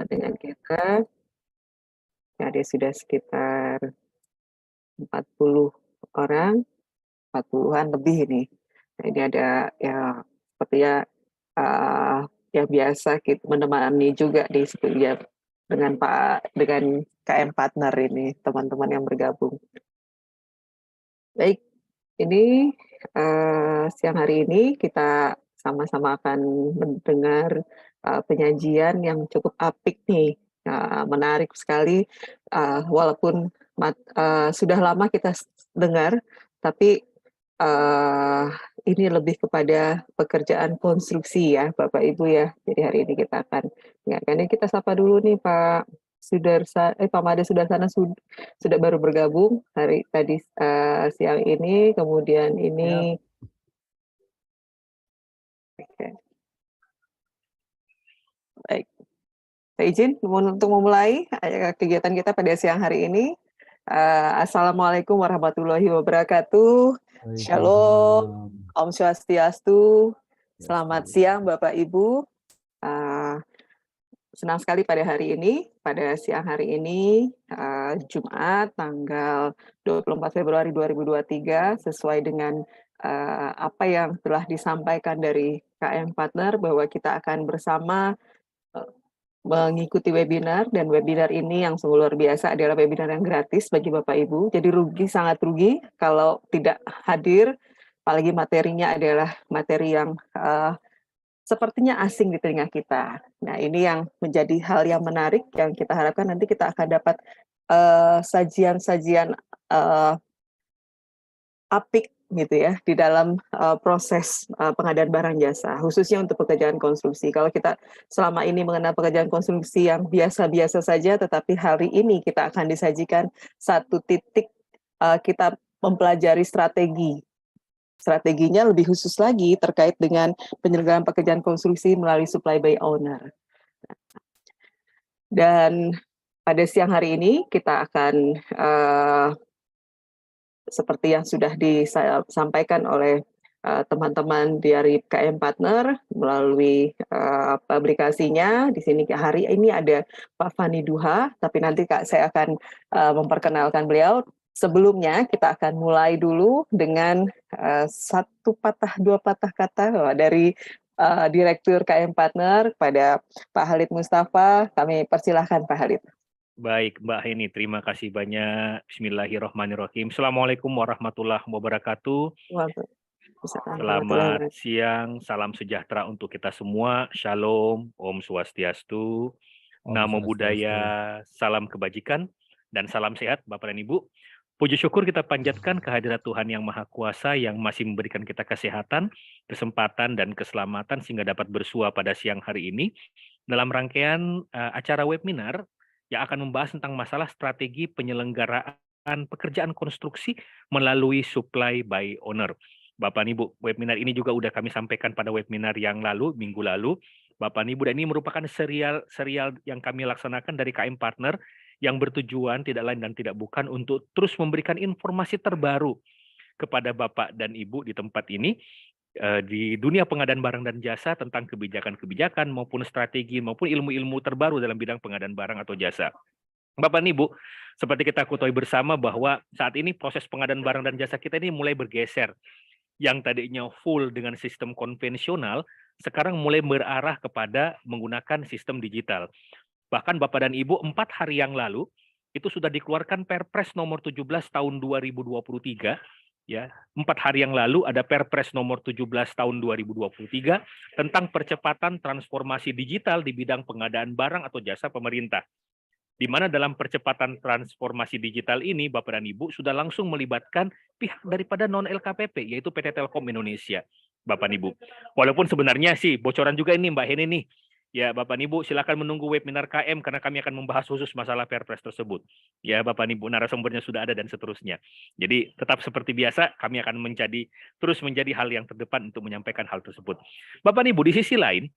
dengan kita. Ada sudah sekitar 40 orang, 40-an lebih ini. Nah, ini ada ya sepertinya, eee, yang biasa menemani juga di ya dengan KM Partner ini, teman-teman yang bergabung. Baik, ini, siang hari ini kita sama-sama akan mendengar, penyajian yang cukup apik nih, menarik sekali, walaupun sudah lama kita dengar, tapi, eee, ini lebih kepada pekerjaan konstruksi ya, Bapak Ibu ya. Jadi hari ini kita akan dengarkan. Ini kita sapa dulu nih Pak Made Sudarsana sudah baru bergabung tadi, siang ini, kemudian Siap. ini oke, baik. Saya izin untuk memulai, kegiatan kita pada siang hari ini. Assalamualaikum warahmatullahi wabarakatuh. Shalom, Waalaikumsalam. Om Swastiastu. Selamat Swastiastu. siang Bapak Ibu. Eee, Senang sekali pada siang hari ini, Jumat tanggal 24 Februari 2023 sesuai dengan, apa yang telah disampaikan dari KM Partner bahwa kita akan bersama, eee, mengikuti webinar dan webinar ini yang sungguh luar biasa adalah webinar yang gratis bagi Bapak Ibu. Jadi sangat rugi kalau tidak hadir, apalagi materinya adalah materi yang, sepertinya asing di telinga kita. Nah, ini yang menjadi hal yang menarik yang kita harapkan nanti kita akan dapat, sajian-sajian, apik gitu ya di dalam, proses, pengadaan barang jasa, khususnya untuk pekerjaan konstruksi. Kalau kita selama ini mengenal pekerjaan konstruksi yang biasa-biasa saja, tetapi hari ini kita akan disajikan satu titik, kita mempelajari strateginya lebih khusus lagi terkait dengan penyelenggaraan pekerjaan konstruksi melalui supply by owner. Dan pada siang hari ini kita akan, seperti yang sudah disampaikan oleh, teman-teman dari KM Partner melalui, publikasinya. Di sini hari ini ada Pak Fani Duha, tapi nanti saya akan, memperkenalkan beliau. Sebelumnya kita akan mulai dulu dengan, 1 patah 2 patah kata dari, Direktur KM Partner kepada Pak Halid Mustafa. Kami persilahkan Pak Halid. Baik, Mbak Heni, terima kasih banyak. Bismillahirrahmanirrahim. Assalamualaikum warahmatullahi wabarakatuh. Waalaikumsalam warahmatullahi Selamat wabarakatuh. siang, salam sejahtera untuk kita semua. Shalom, Om Swastiastu, Om Namo Swastiastu. Buddhaya, salam kebajikan, dan salam sehat Bapak dan Ibu. Puji syukur kita panjatkan kehadirat Tuhan Yang Maha Kuasa yang masih memberikan kita kesehatan, kesempatan, dan keselamatan sehingga dapat bersua pada siang hari ini dalam rangkaian acara webinar yang akan membahas tentang masalah strategi penyelenggaraan pekerjaan konstruksi melalui supply by owner. Bapak dan Ibu, webinar ini juga sudah kami sampaikan pada webinar yang lalu, minggu lalu. Bapak dan Ibu, dan ini merupakan serial yang kami laksanakan dari KM Partner yang bertujuan tidak lain dan tidak bukan untuk terus memberikan informasi terbaru kepada Bapak dan Ibu di tempat ini di dunia pengadaan barang dan jasa tentang kebijakan-kebijakan maupun strategi maupun ilmu-ilmu terbaru dalam bidang pengadaan barang atau jasa. Bapak dan Ibu, seperti kita ketahui bersama bahwa saat ini proses pengadaan barang dan jasa kita ini mulai bergeser. Yang tadinya full dengan sistem konvensional, sekarang mulai berarah kepada menggunakan sistem digital. Bahkan Bapak dan Ibu, 4 hari yang lalu, itu sudah dikeluarkan Perpres nomor 17 tahun 2023, ya. 4 hari yang lalu ada Perpres nomor 17 tahun 2023 tentang percepatan transformasi digital di bidang pengadaan barang atau jasa pemerintah. Di mana dalam percepatan transformasi digital ini, Bapak dan Ibu sudah langsung melibatkan pihak daripada non-LKPP, yaitu PT Telkom Indonesia, Bapak dan Ibu. Walaupun sebenarnya sih, bocoran juga ini Mbak Heni nih, ya Bapak dan Ibu silakan menunggu webinar KM karena kami akan membahas khusus masalah Perpres tersebut. Ya Bapak dan Ibu, narasumbernya sudah ada dan seterusnya. Jadi tetap seperti biasa, kami akan terus menjadi hal yang terdepan untuk menyampaikan hal tersebut. Bapak dan Ibu, di sisi lain,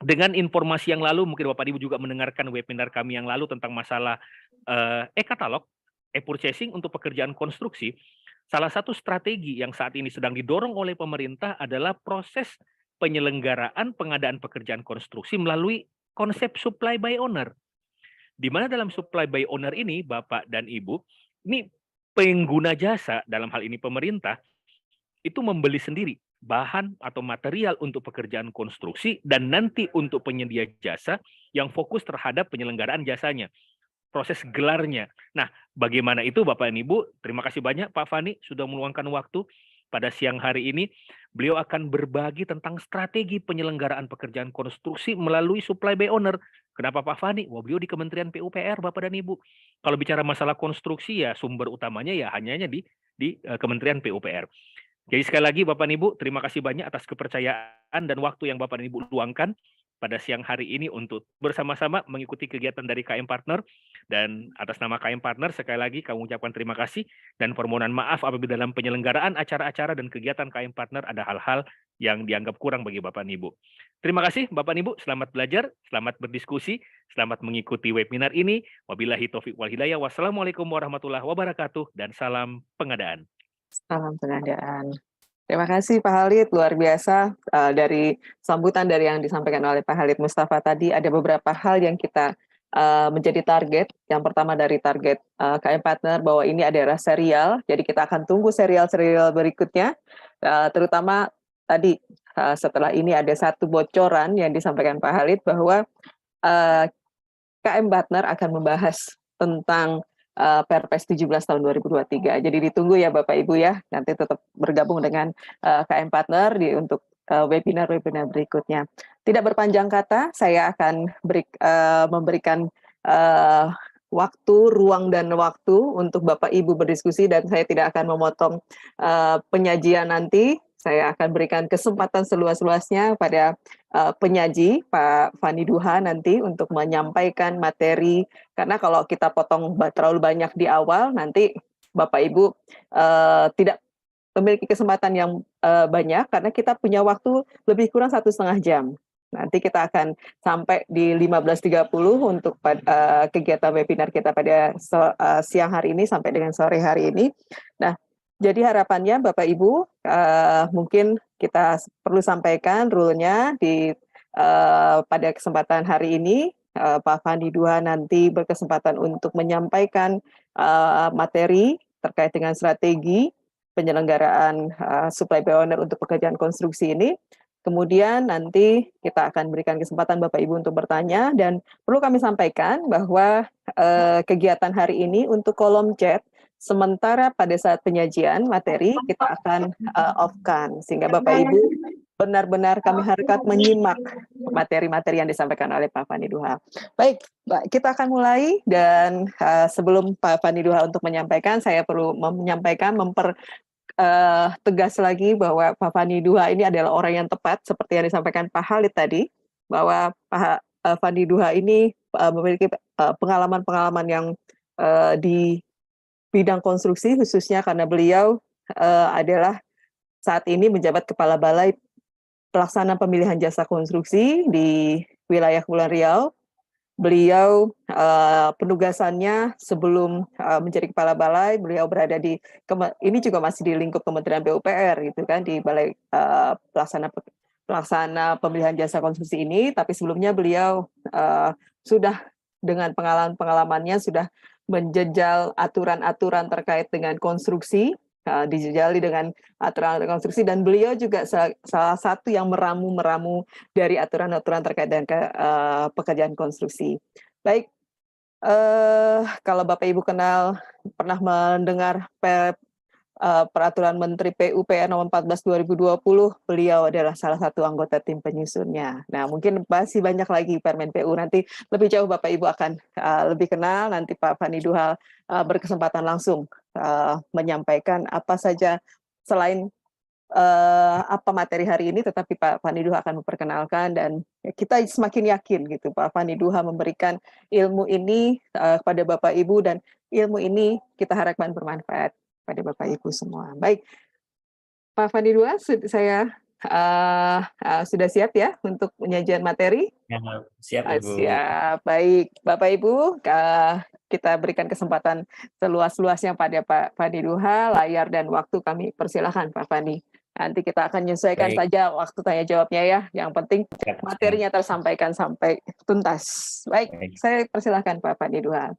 dengan informasi yang lalu, mungkin Bapak Ibu juga mendengarkan webinar kami yang lalu tentang masalah e-katalog, e-purchasing untuk pekerjaan konstruksi. Salah satu strategi yang saat ini sedang didorong oleh pemerintah adalah proses penyelenggaraan pengadaan pekerjaan konstruksi melalui konsep supply by owner. Di mana dalam supply by owner ini, Bapak dan Ibu, ini pengguna jasa, dalam hal ini pemerintah, itu membeli sendiri bahan atau material untuk pekerjaan konstruksi dan nanti untuk penyedia jasa yang fokus terhadap penyelenggaraan jasanya, proses gelarnya. Nah, bagaimana itu Bapak dan Ibu? Terima kasih banyak Pak Fani sudah meluangkan waktu pada siang hari ini. Beliau akan berbagi tentang strategi penyelenggaraan pekerjaan konstruksi melalui supply by owner. Kenapa Pak Fani? Wah, beliau di Kementerian PUPR, Bapak dan Ibu. Kalau bicara masalah konstruksi ya sumber utamanya ya hanya di Kementerian PUPR. Jadi sekali lagi Bapak dan Ibu, terima kasih banyak atas kepercayaan dan waktu yang Bapak dan Ibu luangkan pada siang hari ini untuk bersama-sama mengikuti kegiatan dari KM Partner. Dan atas nama KM Partner, sekali lagi kami ucapkan terima kasih dan permohonan maaf apabila dalam penyelenggaraan acara-acara dan kegiatan KM Partner ada hal-hal yang dianggap kurang bagi Bapak dan Ibu. Terima kasih Bapak dan Ibu, selamat belajar, selamat berdiskusi, selamat mengikuti webinar ini. Wabillahi taufiq wal hidayah. Wassalamualaikum warahmatullahi wabarakatuh dan salam pengadaan. Salam pengadaan. Terima kasih Pak Khalid, luar biasa. Dari sambutan dari yang disampaikan oleh Pak Khalid Mustafa tadi, ada beberapa hal yang kita menjadi target. Yang pertama dari target KM Partner bahwa ini adalah serial, jadi kita akan tunggu serial-serial berikutnya. Terutama tadi setelah ini ada satu bocoran yang disampaikan Pak Khalid bahwa KM Partner akan membahas tentang Perpres 17 tahun 2023. Jadi ditunggu ya Bapak Ibu ya, nanti tetap bergabung dengan KM Partner untuk webinar-webinar berikutnya. Tidak berpanjang kata, saya akan memberikan waktu, ruang dan waktu untuk Bapak Ibu berdiskusi dan saya tidak akan memotong penyajian nanti. Saya akan berikan kesempatan seluas-luasnya pada penyaji Pak Fani Duha nanti untuk menyampaikan materi, karena kalau kita potong terlalu banyak di awal nanti Bapak Ibu tidak memiliki kesempatan yang banyak karena kita punya waktu lebih kurang 1,5 jam. Nanti kita akan sampai di 15.30 untuk kegiatan webinar kita pada siang hari ini sampai dengan sore hari ini. Nah, jadi harapannya Bapak Ibu mungkin kita perlu sampaikan rule-nya pada kesempatan hari ini. Pak Fani Duha nanti berkesempatan untuk menyampaikan materi terkait dengan strategi penyelenggaraan supply by owner untuk pekerjaan konstruksi ini. Kemudian nanti kita akan berikan kesempatan Bapak Ibu untuk bertanya dan perlu kami sampaikan bahwa kegiatan hari ini untuk kolom chat sementara pada saat penyajian materi kita akan off-kan sehingga Bapak Ibu benar-benar kami harapkan menyimak materi-materi yang disampaikan oleh Pak Fani Duha. Baik, kita akan mulai dan sebelum Pak Fani Duha untuk menyampaikan, saya perlu menyampaikan tegas lagi bahwa Pak Fani Duha ini adalah orang yang tepat seperti yang disampaikan Pak Khalid tadi, bahwa Pak Fani Duha ini memiliki pengalaman-pengalaman yang di bidang konstruksi khususnya karena beliau adalah saat ini menjabat Kepala Balai Pelaksana Pemilihan Jasa Konstruksi di wilayah Kepulauan Riau. Beliau penugasannya sebelum menjadi Kepala Balai, beliau berada ini juga masih di lingkup Kementerian PUPR gitu kan, di Balai Pelaksana Pemilihan Jasa Konstruksi ini, tapi sebelumnya beliau sudah dengan pengalaman-pengalamannya sudah menjejal aturan-aturan terkait dengan konstruksi, dijejali dengan aturan konstruksi dan beliau juga salah satu yang meramu dari aturan-aturan terkait dengan pekerjaan konstruksi. Baik, kalau Bapak Ibu pernah mendengar Peraturan Menteri PUPR nomor 14 2020, beliau adalah salah satu anggota tim penyusunnya. Nah, mungkin masih banyak lagi Permen PU, nanti lebih jauh Bapak Ibu akan lebih kenal, nanti Pak Fani Duha berkesempatan langsung menyampaikan apa saja selain apa materi hari ini, tetapi Pak Fani Duha akan memperkenalkan dan kita semakin yakin gitu Pak Fani Duha memberikan ilmu ini kepada Bapak Ibu dan ilmu ini kita harapkan bermanfaat pada Bapak Ibu semua. Baik, Pak Fani Duha, saya sudah siap ya untuk penyajian materi? Ya, siap Ibu. Siap, baik Bapak Ibu, kita berikan kesempatan seluas-luasnya pada Pak Fani Duha, layar dan waktu kami persilahkan Pak Fani. Nanti kita akan menyesuaikan Baik, saja waktu tanya jawabnya ya. Yang penting siap, siap. materinya tersampaikan sampai tuntas. Baik, Baik. saya persilahkan Pak Fani Duhan.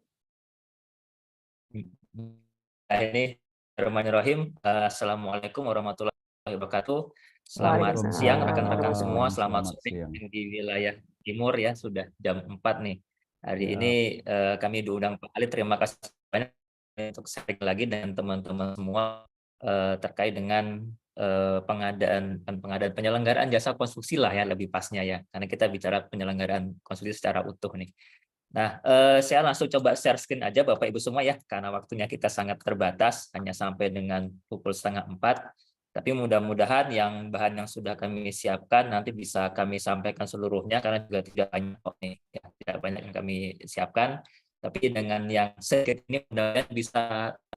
Ini Bismillahirrahmanirrahim. Assalamualaikum warahmatullahi wabarakatuh. Selamat siang Waalaikumsalam rekan-rekan semua. warahmatullahi. Selamat Selamat sore siang. di wilayah timur ya. Sudah jam 4 nih. Hari Ya. ini kami diundang Pak Ali. Terima kasih banyak untuk sharing lagi dengan teman-teman semua terkait dengan pengadaan penyelenggaraan jasa konstruksi lah ya, lebih pasnya ya. Karena kita bicara penyelenggaraan konstruksi secara utuh nih. Nah, saya langsung coba share screen aja Bapak Ibu semua ya, karena waktunya kita sangat terbatas, hanya sampai dengan pukul 3:30. Tapi mudah-mudahan bahan yang sudah kami siapkan nanti bisa kami sampaikan seluruhnya, karena juga tidak banyak kok nih, ya, tidak banyak yang kami siapkan. Tapi dengan yang sedikit ini mudah-mudahan bisa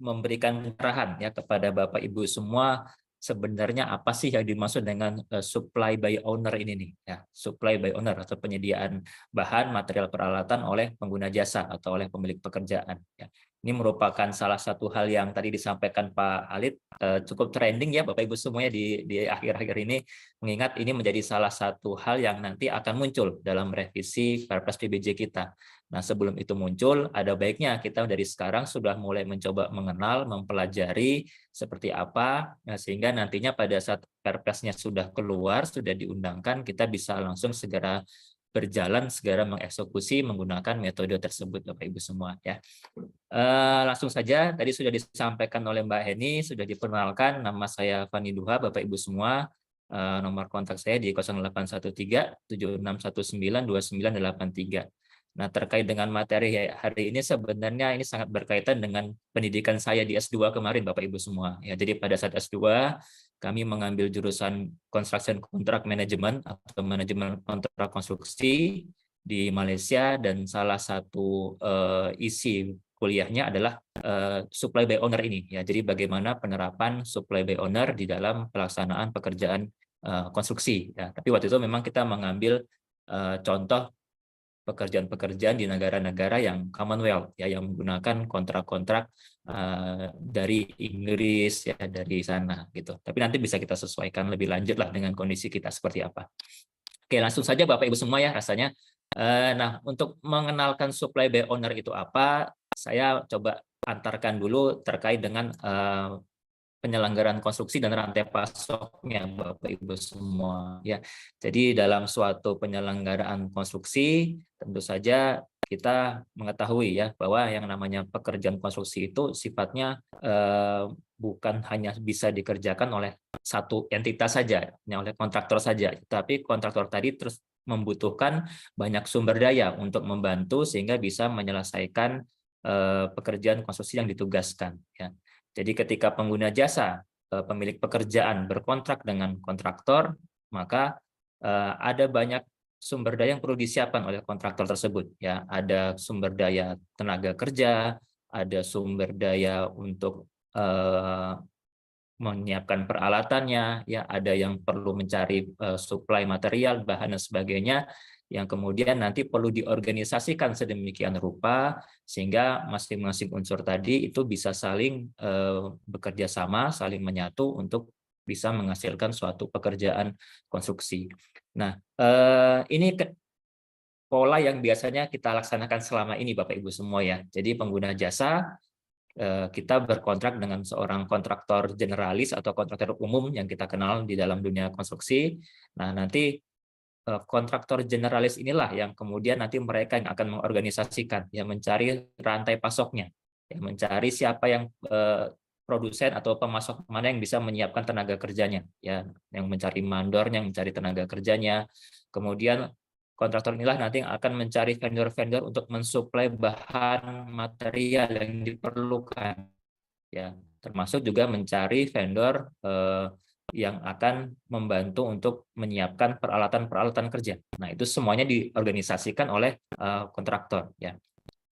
memberikan pencerahan ya kepada Bapak Ibu semua, sebenarnya apa sih yang dimaksud dengan supply by owner ini nih ya, supply by owner atau penyediaan bahan, material, peralatan oleh pengguna jasa atau oleh pemilik pekerjaan. Ya. Ini merupakan salah satu hal yang tadi disampaikan Pak Halid, cukup trending ya Bapak Ibu semuanya di akhir-akhir ini, mengingat ini menjadi salah satu hal yang nanti akan muncul dalam revisi Perpres PBJ kita. Nah, sebelum itu muncul, ada baiknya kita dari sekarang sudah mulai mencoba mengenal, mempelajari seperti apa, sehingga nantinya pada saat Perpresnya sudah keluar, sudah diundangkan, kita bisa langsung segera berjalan, segera mengeksekusi menggunakan metode tersebut, Bapak Ibu semua ya. Langsung saja, tadi sudah disampaikan oleh Mbak Heni, sudah diperkenalkan, nama saya Fani Duha, Bapak Ibu semua. Nomor kontak saya di 0813 7619 2983. Nah, terkait dengan materi hari ini sebenarnya ini sangat berkaitan dengan pendidikan saya di S2 kemarin, Bapak Ibu semua. Ya, jadi pada saat S2 kami mengambil jurusan Construction Contract Management atau manajemen kontrak konstruksi di Malaysia, dan salah satu isi kuliahnya adalah supply by owner ini. Ya, jadi bagaimana penerapan supply by owner di dalam pelaksanaan pekerjaan konstruksi. Ya, tapi waktu itu memang kita mengambil contoh pekerjaan-pekerjaan di negara-negara yang Commonwealth ya, yang menggunakan kontrak-kontrak dari Inggris ya, dari sana gitu. Tapi nanti bisa kita sesuaikan lebih lanjut lah dengan kondisi kita seperti apa. Oke, langsung saja Bapak Ibu semua ya rasanya. Nah, untuk mengenalkan supply by owner itu apa, saya coba antarkan dulu terkait dengan penyelenggaraan konstruksi dan rantai pasoknya Bapak Ibu semua ya. Jadi dalam suatu penyelenggaraan konstruksi tentu saja kita mengetahui ya bahwa yang namanya pekerjaan konstruksi itu sifatnya bukan hanya bisa dikerjakan oleh satu entitas saja, hanya oleh kontraktor saja, tapi kontraktor tadi terus membutuhkan banyak sumber daya untuk membantu sehingga bisa menyelesaikan pekerjaan konstruksi yang ditugaskan ya. Jadi ketika pengguna jasa, pemilik pekerjaan berkontrak dengan kontraktor, maka ada banyak sumber daya yang perlu disiapkan oleh kontraktor tersebut. Ya, ada sumber daya tenaga kerja, ada sumber daya untuk menyiapkan peralatannya, ya, ada yang perlu mencari suplai material, bahan dan sebagainya, yang kemudian nanti perlu diorganisasikan sedemikian rupa sehingga masing-masing unsur tadi itu bisa saling bekerja sama, saling menyatu untuk bisa menghasilkan suatu pekerjaan konstruksi. Nah, ini pola yang biasanya kita laksanakan selama ini Bapak Ibu semua ya. Jadi pengguna jasa kita berkontrak dengan seorang kontraktor generalis atau kontraktor umum yang kita kenal di dalam dunia konstruksi. Nah, nanti kontraktor generalis inilah yang kemudian nanti mereka yang akan mengorganisasikan, yang mencari rantai pasoknya, yang mencari siapa yang produsen atau pemasok mana yang bisa menyiapkan tenaga kerjanya, ya, yang mencari mandornya, yang mencari tenaga kerjanya. Kemudian kontraktor inilah nanti yang akan mencari vendor-vendor untuk mensuplai bahan material yang diperlukan, ya, termasuk juga mencari vendor yang akan membantu untuk menyiapkan peralatan-peralatan kerja. Nah, itu semuanya diorganisasikan oleh kontraktor, ya,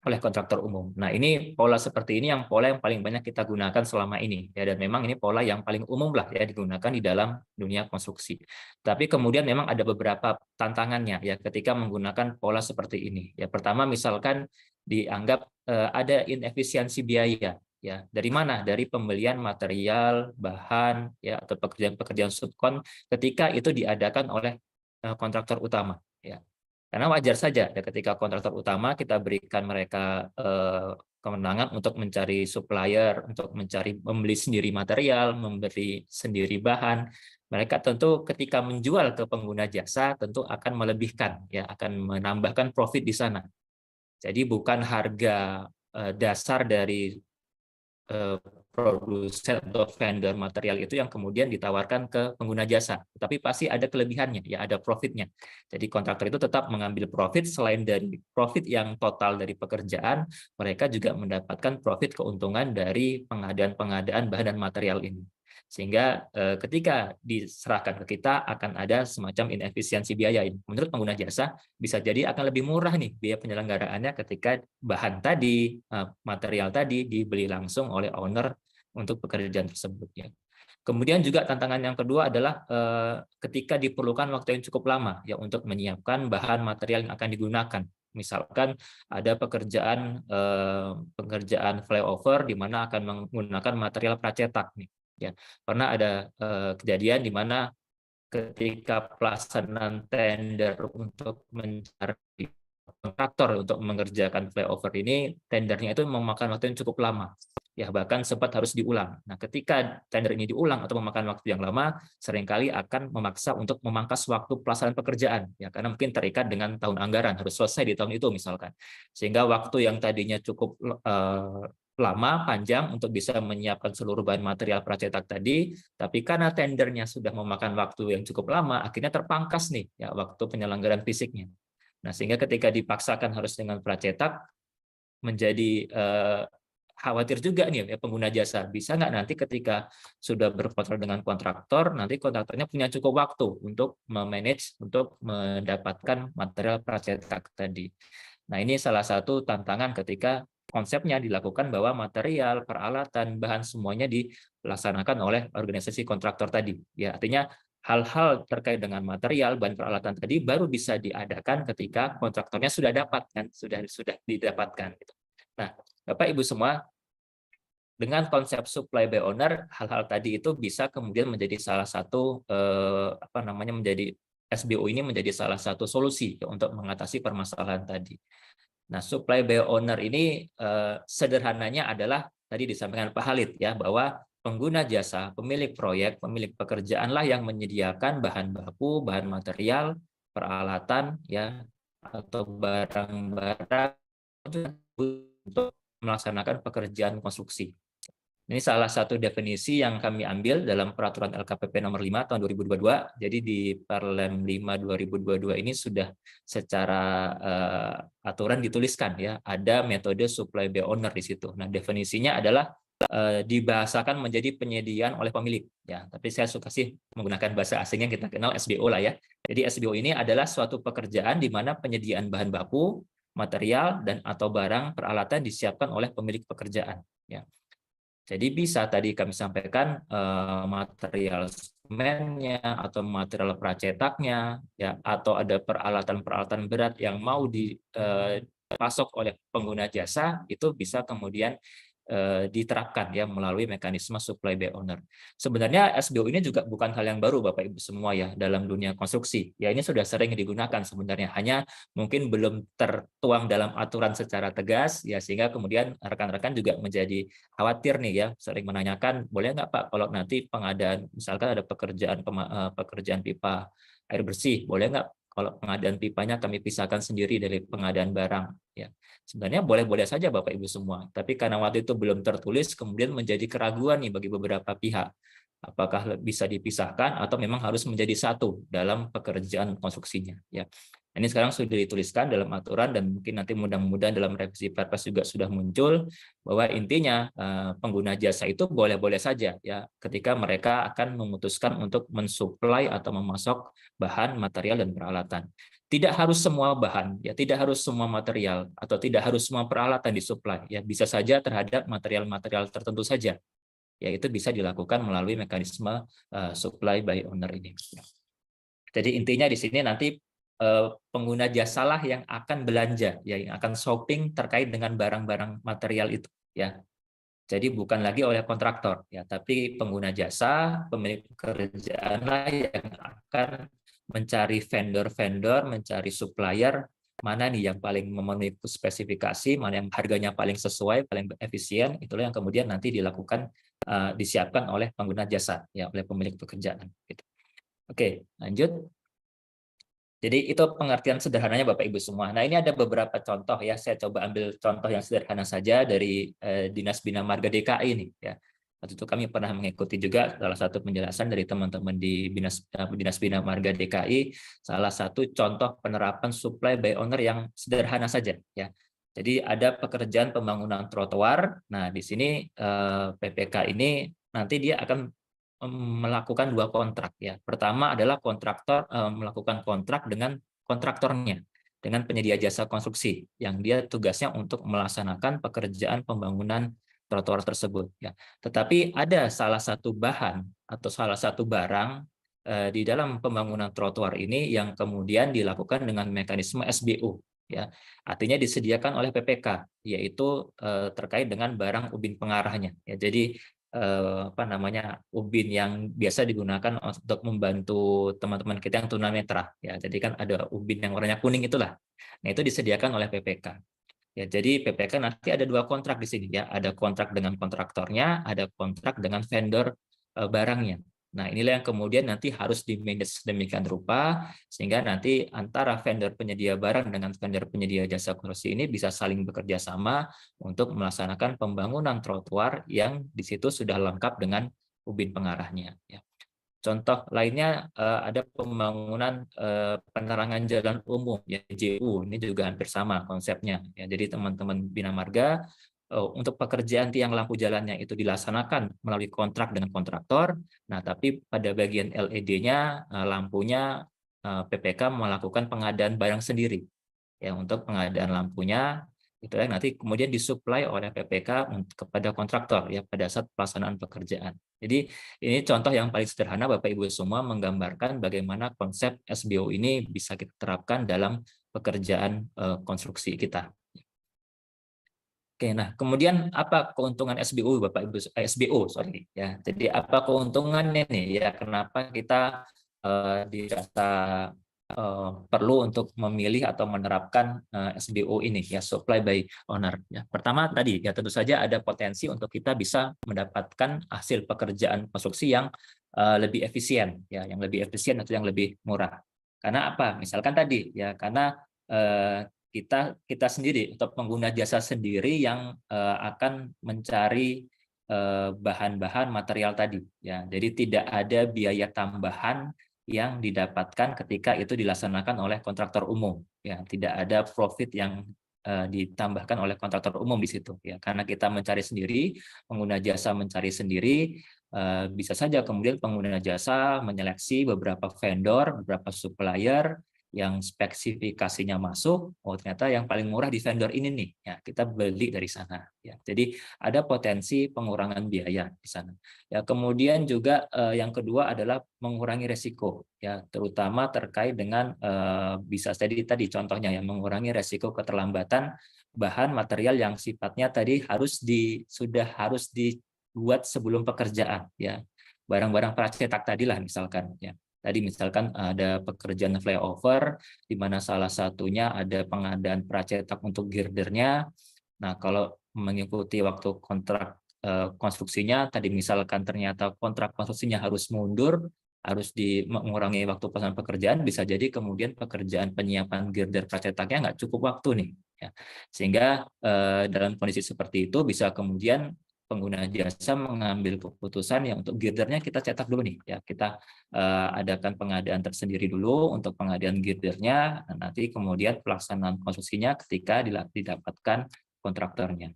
oleh kontraktor umum. Nah, ini pola seperti ini pola yang paling banyak kita gunakan selama ini, ya, dan memang ini pola yang paling umum lah ya digunakan di dalam dunia konstruksi. Tapi kemudian memang ada beberapa tantangannya ya ketika menggunakan pola seperti ini. Ya, pertama misalkan dianggap ada inefisiensi biaya. ya. Dari mana? Dari pembelian material, bahan, ya, atau pekerjaan-pekerjaan subkon ketika itu diadakan oleh kontraktor utama, ya. Karena wajar saja ya, ketika kontraktor utama kita berikan mereka kewenangan untuk mencari supplier, untuk membeli sendiri material, memberi sendiri bahan. Mereka tentu ketika menjual ke pengguna jasa tentu akan melebihkan, ya, akan menambahkan profit di sana. Jadi bukan harga dasar dari produsen atau vendor material itu yang kemudian ditawarkan ke pengguna jasa, tapi pasti ada kelebihannya, ya, ada profitnya. Jadi kontraktor itu tetap mengambil profit, selain dari profit yang total dari pekerjaan, mereka juga mendapatkan profit keuntungan dari pengadaan bahan dan material ini. Sehingga ketika diserahkan ke kita akan ada semacam inefisiensi biaya ini. Menurut pengguna jasa bisa jadi akan lebih murah nih biaya penyelenggaraannya ketika bahan tadi, material tadi dibeli langsung oleh owner untuk pekerjaan tersebut, ya. Kemudian juga tantangan yang kedua adalah ketika diperlukan waktu yang cukup lama, ya, untuk menyiapkan bahan material yang akan digunakan. Misalkan ada pekerjaan flyover di mana akan menggunakan material pracetak nih, ya. Pernah ada kejadian di mana ketika pelaksanaan tender untuk mencari kontraktor untuk mengerjakan flyover ini, tendernya itu memakan waktu yang cukup lama, ya, bahkan sempat harus diulang. Nah, ketika tender ini diulang atau memakan waktu yang lama, seringkali akan memaksa untuk memangkas waktu pelaksanaan pekerjaan, ya, karena mungkin terikat dengan tahun anggaran, harus selesai di tahun itu misalkan, sehingga waktu yang tadinya cukup lama, panjang untuk bisa menyiapkan seluruh bahan material pracetak tadi, tapi karena tendernya sudah memakan waktu yang cukup lama, akhirnya terpangkas nih, ya, waktu penyelenggaraan fisiknya. Nah, sehingga ketika dipaksakan harus dengan pracetak, menjadi khawatir juga nih, ya, pengguna jasa, bisa nggak nanti ketika sudah berkontrak dengan kontraktor, nanti kontraktornya punya cukup waktu untuk memanage, untuk mendapatkan material pracetak tadi. Nah, ini salah satu tantangan ketika konsepnya dilakukan bahwa material, peralatan, bahan semuanya dilaksanakan oleh organisasi kontraktor tadi. Ya, artinya hal-hal terkait dengan material, bahan peralatan tadi baru bisa diadakan ketika kontraktornya sudah dapat, kan, sudah didapatkan. Nah, Bapak Ibu semua, dengan konsep supply by owner, hal-hal tadi itu bisa kemudian menjadi salah satu menjadi SBO ini menjadi salah satu solusi untuk mengatasi permasalahan tadi. Nah, supply by owner ini sederhananya adalah tadi disampaikan Pak Halid, ya, bahwa pengguna jasa, pemilik proyek, pemilik pekerjaanlah yang menyediakan bahan baku, bahan material, peralatan, ya, atau barang-barang untuk melaksanakan pekerjaan konstruksi. Ini salah satu definisi yang kami ambil dalam Peraturan LKPP nomor 5 tahun 2022. Jadi di Perlem 5 2022 ini sudah secara aturan dituliskan, ya, ada metode supply by owner di situ. Nah, definisinya adalah dibahasakan menjadi penyediaan oleh pemilik, ya. Tapi saya suka sih menggunakan bahasa asing yang kita kenal SBO lah, ya. Jadi SBO ini adalah suatu pekerjaan di mana penyediaan bahan baku, material, dan atau barang peralatan disiapkan oleh pemilik pekerjaan, ya. Jadi bisa tadi kami sampaikan material semennya atau material pracetaknya, ya, atau ada peralatan-peralatan berat yang mau dipasok oleh pengguna jasa, itu bisa kemudian diterapkan, ya, melalui mekanisme supply by owner. Sebenarnya SBO ini juga bukan hal yang baru Bapak Ibu semua, ya, dalam dunia konstruksi. Ya, ini sudah sering digunakan sebenarnya, hanya mungkin belum tertuang dalam aturan secara tegas, ya, sehingga kemudian rekan-rekan juga menjadi khawatir nih, ya, sering menanyakan, boleh nggak Pak kalau nanti pengadaan, misalkan ada pekerjaan pipa air bersih, boleh nggak kalau pengadaan pipanya kami pisahkan sendiri dari pengadaan barang, ya. Sebenarnya boleh-boleh saja Bapak Ibu semua, tapi karena waktu itu belum tertulis, kemudian menjadi keraguan nih bagi beberapa pihak. Apakah bisa dipisahkan atau memang harus menjadi satu dalam pekerjaan konstruksinya, ya. Ini sekarang sudah dituliskan dalam aturan dan mungkin nanti mudah-mudahan dalam revisi Perpres juga sudah muncul bahwa intinya pengguna jasa itu boleh-boleh saja, ya, ketika mereka akan memutuskan untuk mensuplai atau memasok bahan, material, dan peralatan. Tidak harus semua bahan, ya, tidak harus semua material atau tidak harus semua peralatan disuplai, ya, bisa saja terhadap material-material tertentu saja. Ya, itu bisa dilakukan melalui mekanisme supply by owner ini. Jadi intinya di sini nanti pengguna jasalah yang akan belanja, ya, yang akan shopping terkait dengan barang-barang material itu, ya. Jadi bukan lagi oleh kontraktor, ya, tapi pengguna jasa, pemilik pekerjaan lah yang akan mencari vendor-vendor, mencari supplier, mana nih yang paling memenuhi spesifikasi, mana yang harganya paling sesuai, paling efisien, itulah yang kemudian nanti dilakukan, disiapkan oleh pengguna jasa, ya, oleh pemilik pekerjaan. Gitu. Oke, lanjut. Jadi itu pengertian sederhananya Bapak Ibu semua. Nah, ini ada beberapa contoh ya. Saya coba ambil contoh yang sederhana saja dari Dinas Bina Marga DKI ini ya. Waktu itu kami pernah mengikuti juga salah satu penjelasan dari teman-teman di Dinas Bina Marga DKI, salah satu contoh penerapan supply by owner yang sederhana saja ya. Jadi ada pekerjaan pembangunan trotoar. Nah, di sini PPK ini nanti dia akan melakukan 2 kontrak ya. Pertama adalah kontraktor melakukan kontrak dengan kontraktornya, dengan penyedia jasa konstruksi yang dia tugasnya untuk melaksanakan pekerjaan pembangunan trotoar tersebut ya. Tetapi ada salah satu bahan atau salah satu barang di dalam pembangunan trotoar ini yang kemudian dilakukan dengan mekanisme SBU ya. Artinya disediakan oleh PPK, yaitu terkait dengan barang ubin pengarahnya ya. Jadi ubin yang biasa digunakan untuk membantu teman-teman kita yang tunanetra ya. Jadi kan ada ubin yang warnanya kuning itulah. Nah, itu disediakan oleh PPK. Ya, jadi PPK nanti ada 2 kontrak di sini ya. Ada kontrak dengan kontraktornya, ada kontrak dengan vendor barangnya. Nah, inilah yang kemudian nanti harus di-manage sedemikian rupa sehingga nanti antara vendor penyedia barang dengan vendor penyedia jasa konstruksi ini bisa saling bekerja sama untuk melaksanakan pembangunan trotoar yang di situ sudah lengkap dengan ubin pengarahnya ya. Contoh lainnya ada pembangunan penerangan jalan umum ya, JU, ini juga hampir sama konsepnya ya. Jadi teman-teman Bina Marga untuk pekerjaan tiang lampu jalannya itu dilaksanakan melalui kontrak dengan kontraktor. Nah, tapi pada bagian LED-nya lampunya PPK melakukan pengadaan barang sendiri ya. Untuk pengadaan lampunya itu yang nanti kemudian disuplai oleh PPK kepada kontraktor ya pada saat pelaksanaan pekerjaan. Jadi ini contoh yang paling sederhana Bapak Ibu semua menggambarkan bagaimana konsep SBO ini bisa kita terapkan dalam pekerjaan konstruksi kita. Oke, nah kemudian apa keuntungan SBO Bapak Ibu SBO sorry ya. Jadi apa keuntungannya nih ya, kenapa kita dirasa perlu untuk memilih atau menerapkan SBO ini ya, supply by owner ya. Pertama tadi ya tentu saja ada potensi untuk kita bisa mendapatkan hasil pekerjaan konstruksi yang lebih efisien ya, yang lebih efisien atau yang lebih murah. Karena apa? Misalkan tadi ya, karena kita sendiri atau pengguna jasa sendiri yang akan mencari bahan-bahan material tadi ya. Jadi tidak ada biaya tambahan yang didapatkan ketika itu dilaksanakan oleh kontraktor umum ya. Tidak ada profit yang ditambahkan oleh kontraktor umum di situ ya. Karena kita mencari sendiri, pengguna jasa mencari sendiri, bisa saja kemudian pengguna jasa menyeleksi beberapa vendor, beberapa supplier yang spesifikasinya masuk, oh ternyata yang paling murah di vendor ini nih, ya kita beli dari sana. Ya, jadi ada potensi pengurangan biaya di sana. Ya, kemudian juga yang kedua adalah mengurangi resiko, ya terutama terkait dengan bisa jadi tadi contohnya yang mengurangi resiko keterlambatan bahan material yang sifatnya tadi sudah harus dibuat sebelum pekerjaan, ya barang-barang pracetak tadilah misalkan, ya. Tadi misalkan ada pekerjaan flyover, di mana salah satunya ada pengadaan pracetak untuk girdernya. Nah, kalau mengikuti waktu kontrak konstruksinya, tadi misalkan ternyata kontrak konstruksinya harus mundur, harus mengurangi waktu pelaksanaan pekerjaan, bisa jadi kemudian pekerjaan penyiapan girder pracetaknya nggak cukup waktu nih. Ya. Sehingga dalam kondisi seperti itu bisa kemudian pengguna jasa mengambil keputusan yang untuk girdernya kita cetak dulu nih ya, kita adakan pengadaan tersendiri dulu untuk pengadaan girdernya, nanti kemudian pelaksanaan konstruksinya ketika didapatkan kontraktornya.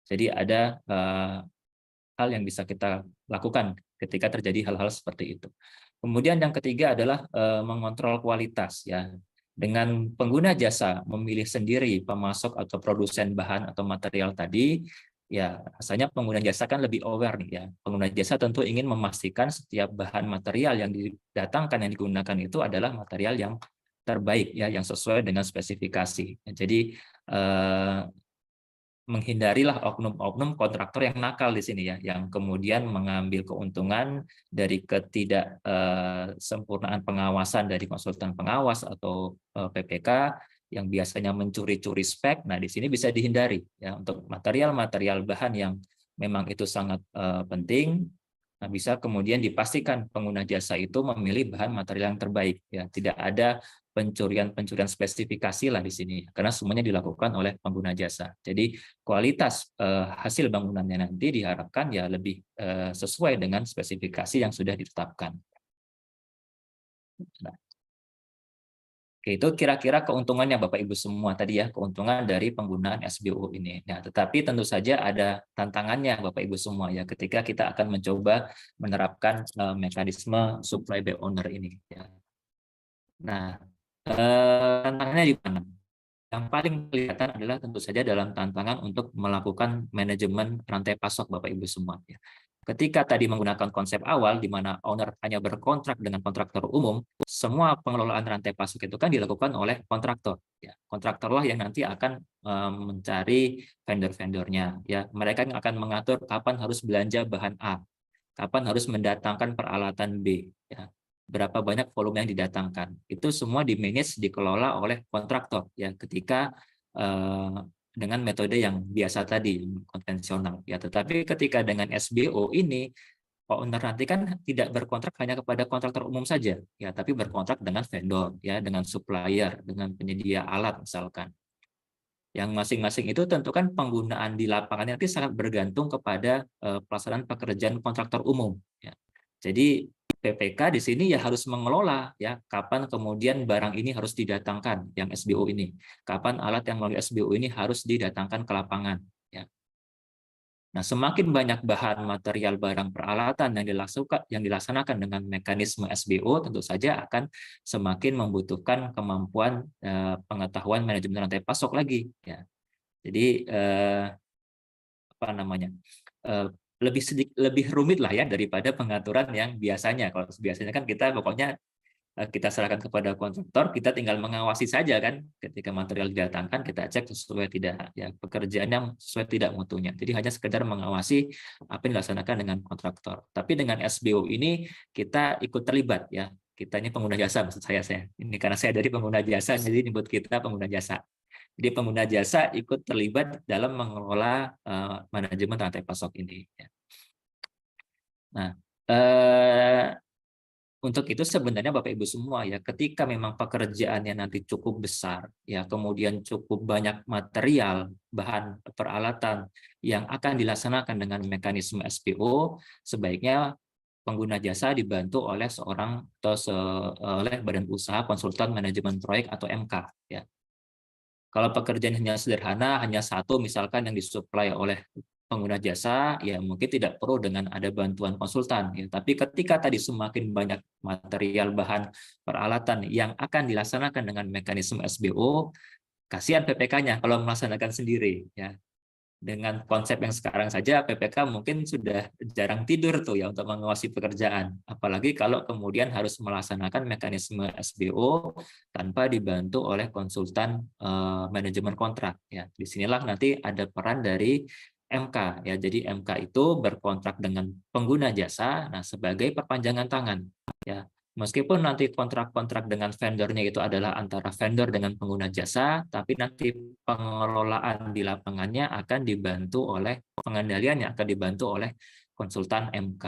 Jadi ada hal yang bisa kita lakukan ketika terjadi hal-hal seperti itu. Kemudian yang ketiga adalah mengontrol kualitas ya. Dengan pengguna jasa memilih sendiri pemasok atau produsen bahan atau material tadi, ya rasanya pengguna jasa kan lebih aware nih ya. Pengguna jasa tentu ingin memastikan setiap bahan material yang didatangkan, yang digunakan itu adalah material yang terbaik ya, yang sesuai dengan spesifikasi. Jadi menghindarilah oknum-oknum kontraktor yang nakal di sini ya, yang kemudian mengambil keuntungan dari sempurnaan pengawasan dari konsultan pengawas atau PPK yang biasanya mencuri-curi spek. Nah, di sini bisa dihindari ya untuk material-material bahan yang memang itu sangat penting. Nah, bisa kemudian dipastikan pengguna jasa itu memilih bahan material yang terbaik ya, tidak ada pencurian spesifikasi lah di sini karena semuanya dilakukan oleh pengguna jasa. Jadi kualitas hasil bangunannya nanti diharapkan ya lebih sesuai dengan spesifikasi yang sudah ditetapkan. Nah, oke, itu kira-kira keuntungannya Bapak Ibu semua tadi ya, keuntungan dari penggunaan SBO ini. Nah, tetapi tentu saja ada tantangannya Bapak Ibu semua ya ketika kita akan mencoba menerapkan mekanisme supply by owner ini ya. Nah, tantangannya di mana? Yang paling kelihatan adalah tentu saja dalam tantangan untuk melakukan manajemen rantai pasok Bapak Ibu semua ya. Ketika tadi menggunakan konsep awal di mana owner hanya berkontrak dengan kontraktor umum, semua pengelolaan rantai pasok itu kan dilakukan oleh kontraktor ya. Kontraktorlah yang nanti akan mencari vendor-vendornya ya. Mereka yang akan mengatur kapan harus belanja bahan A, kapan harus mendatangkan peralatan B ya. Berapa banyak volume yang didatangkan. Itu semua di-manage, dikelola oleh kontraktor ya ketika dengan metode yang biasa tadi, konvensional ya. Tetapi ketika dengan SBO ini owner nanti kan tidak berkontrak hanya kepada kontraktor umum saja ya, tapi berkontrak dengan vendor ya, dengan supplier, dengan penyedia alat misalkan. Yang masing-masing itu tentu kan penggunaan di lapangan nanti sangat bergantung kepada pelaksanaan pekerjaan kontraktor umum ya. Jadi PPK di sini ya harus mengelola ya kapan kemudian barang ini harus didatangkan yang SBO ini, kapan alat yang melalui SBO ini harus didatangkan ke lapangan ya. Nah, semakin banyak bahan material barang peralatan yang dilaksanakan dengan mekanisme SBO tentu saja akan semakin membutuhkan kemampuan pengetahuan manajemen rantai pasok lagi ya. Jadi apa namanya? Lebih rumit lah ya daripada pengaturan yang biasanya. Kalau biasanya kan kita pokoknya kita serahkan kepada kontraktor, kita tinggal mengawasi saja kan ketika material didatangkan kita cek sesuai tidak ya pekerjaannya sesuai tidak mutunya. Jadi hanya sekedar mengawasi apa yang dilaksanakan dengan kontraktor. Tapi dengan SBO ini kita ikut terlibat ya. Kita ini pengguna jasa maksud saya. Ini karena saya dari pengguna jasa jadi nyebut kita pengguna jasa. Jadi pengguna jasa ikut terlibat dalam mengelola manajemen rantai pasok ini. Nah, untuk itu sebenarnya Bapak Ibu semua ya, ketika memang pekerjaannya nanti cukup besar, ya kemudian cukup banyak material, bahan peralatan yang akan dilaksanakan dengan mekanisme SPO, sebaiknya pengguna jasa dibantu oleh oleh badan usaha konsultan manajemen proyek atau MK ya. Kalau pekerjaan hanya sederhana, hanya satu misalkan yang disuplai oleh pengguna jasa, ya mungkin tidak perlu dengan ada bantuan konsultan. Ya. Tapi ketika tadi semakin banyak material bahan peralatan yang akan dilaksanakan dengan mekanisme SBO, kasihan PPK-nya kalau melaksanakan sendiri. Ya. Dengan konsep yang sekarang saja, PPK mungkin sudah jarang tidur tuh ya untuk mengawasi pekerjaan. Apalagi kalau kemudian harus melaksanakan mekanisme SBO tanpa dibantu oleh konsultan manajemen kontrak. Ya, disinilah nanti ada peran dari MK. Ya, jadi MK itu berkontrak dengan pengguna jasa, nah sebagai perpanjangan tangan. Ya, meskipun nanti kontrak-kontrak dengan vendornya itu adalah antara vendor dengan pengguna jasa, tapi nanti pengelolaan di lapangannya akan dibantu oleh pengendaliannya akan dibantu oleh konsultan MK.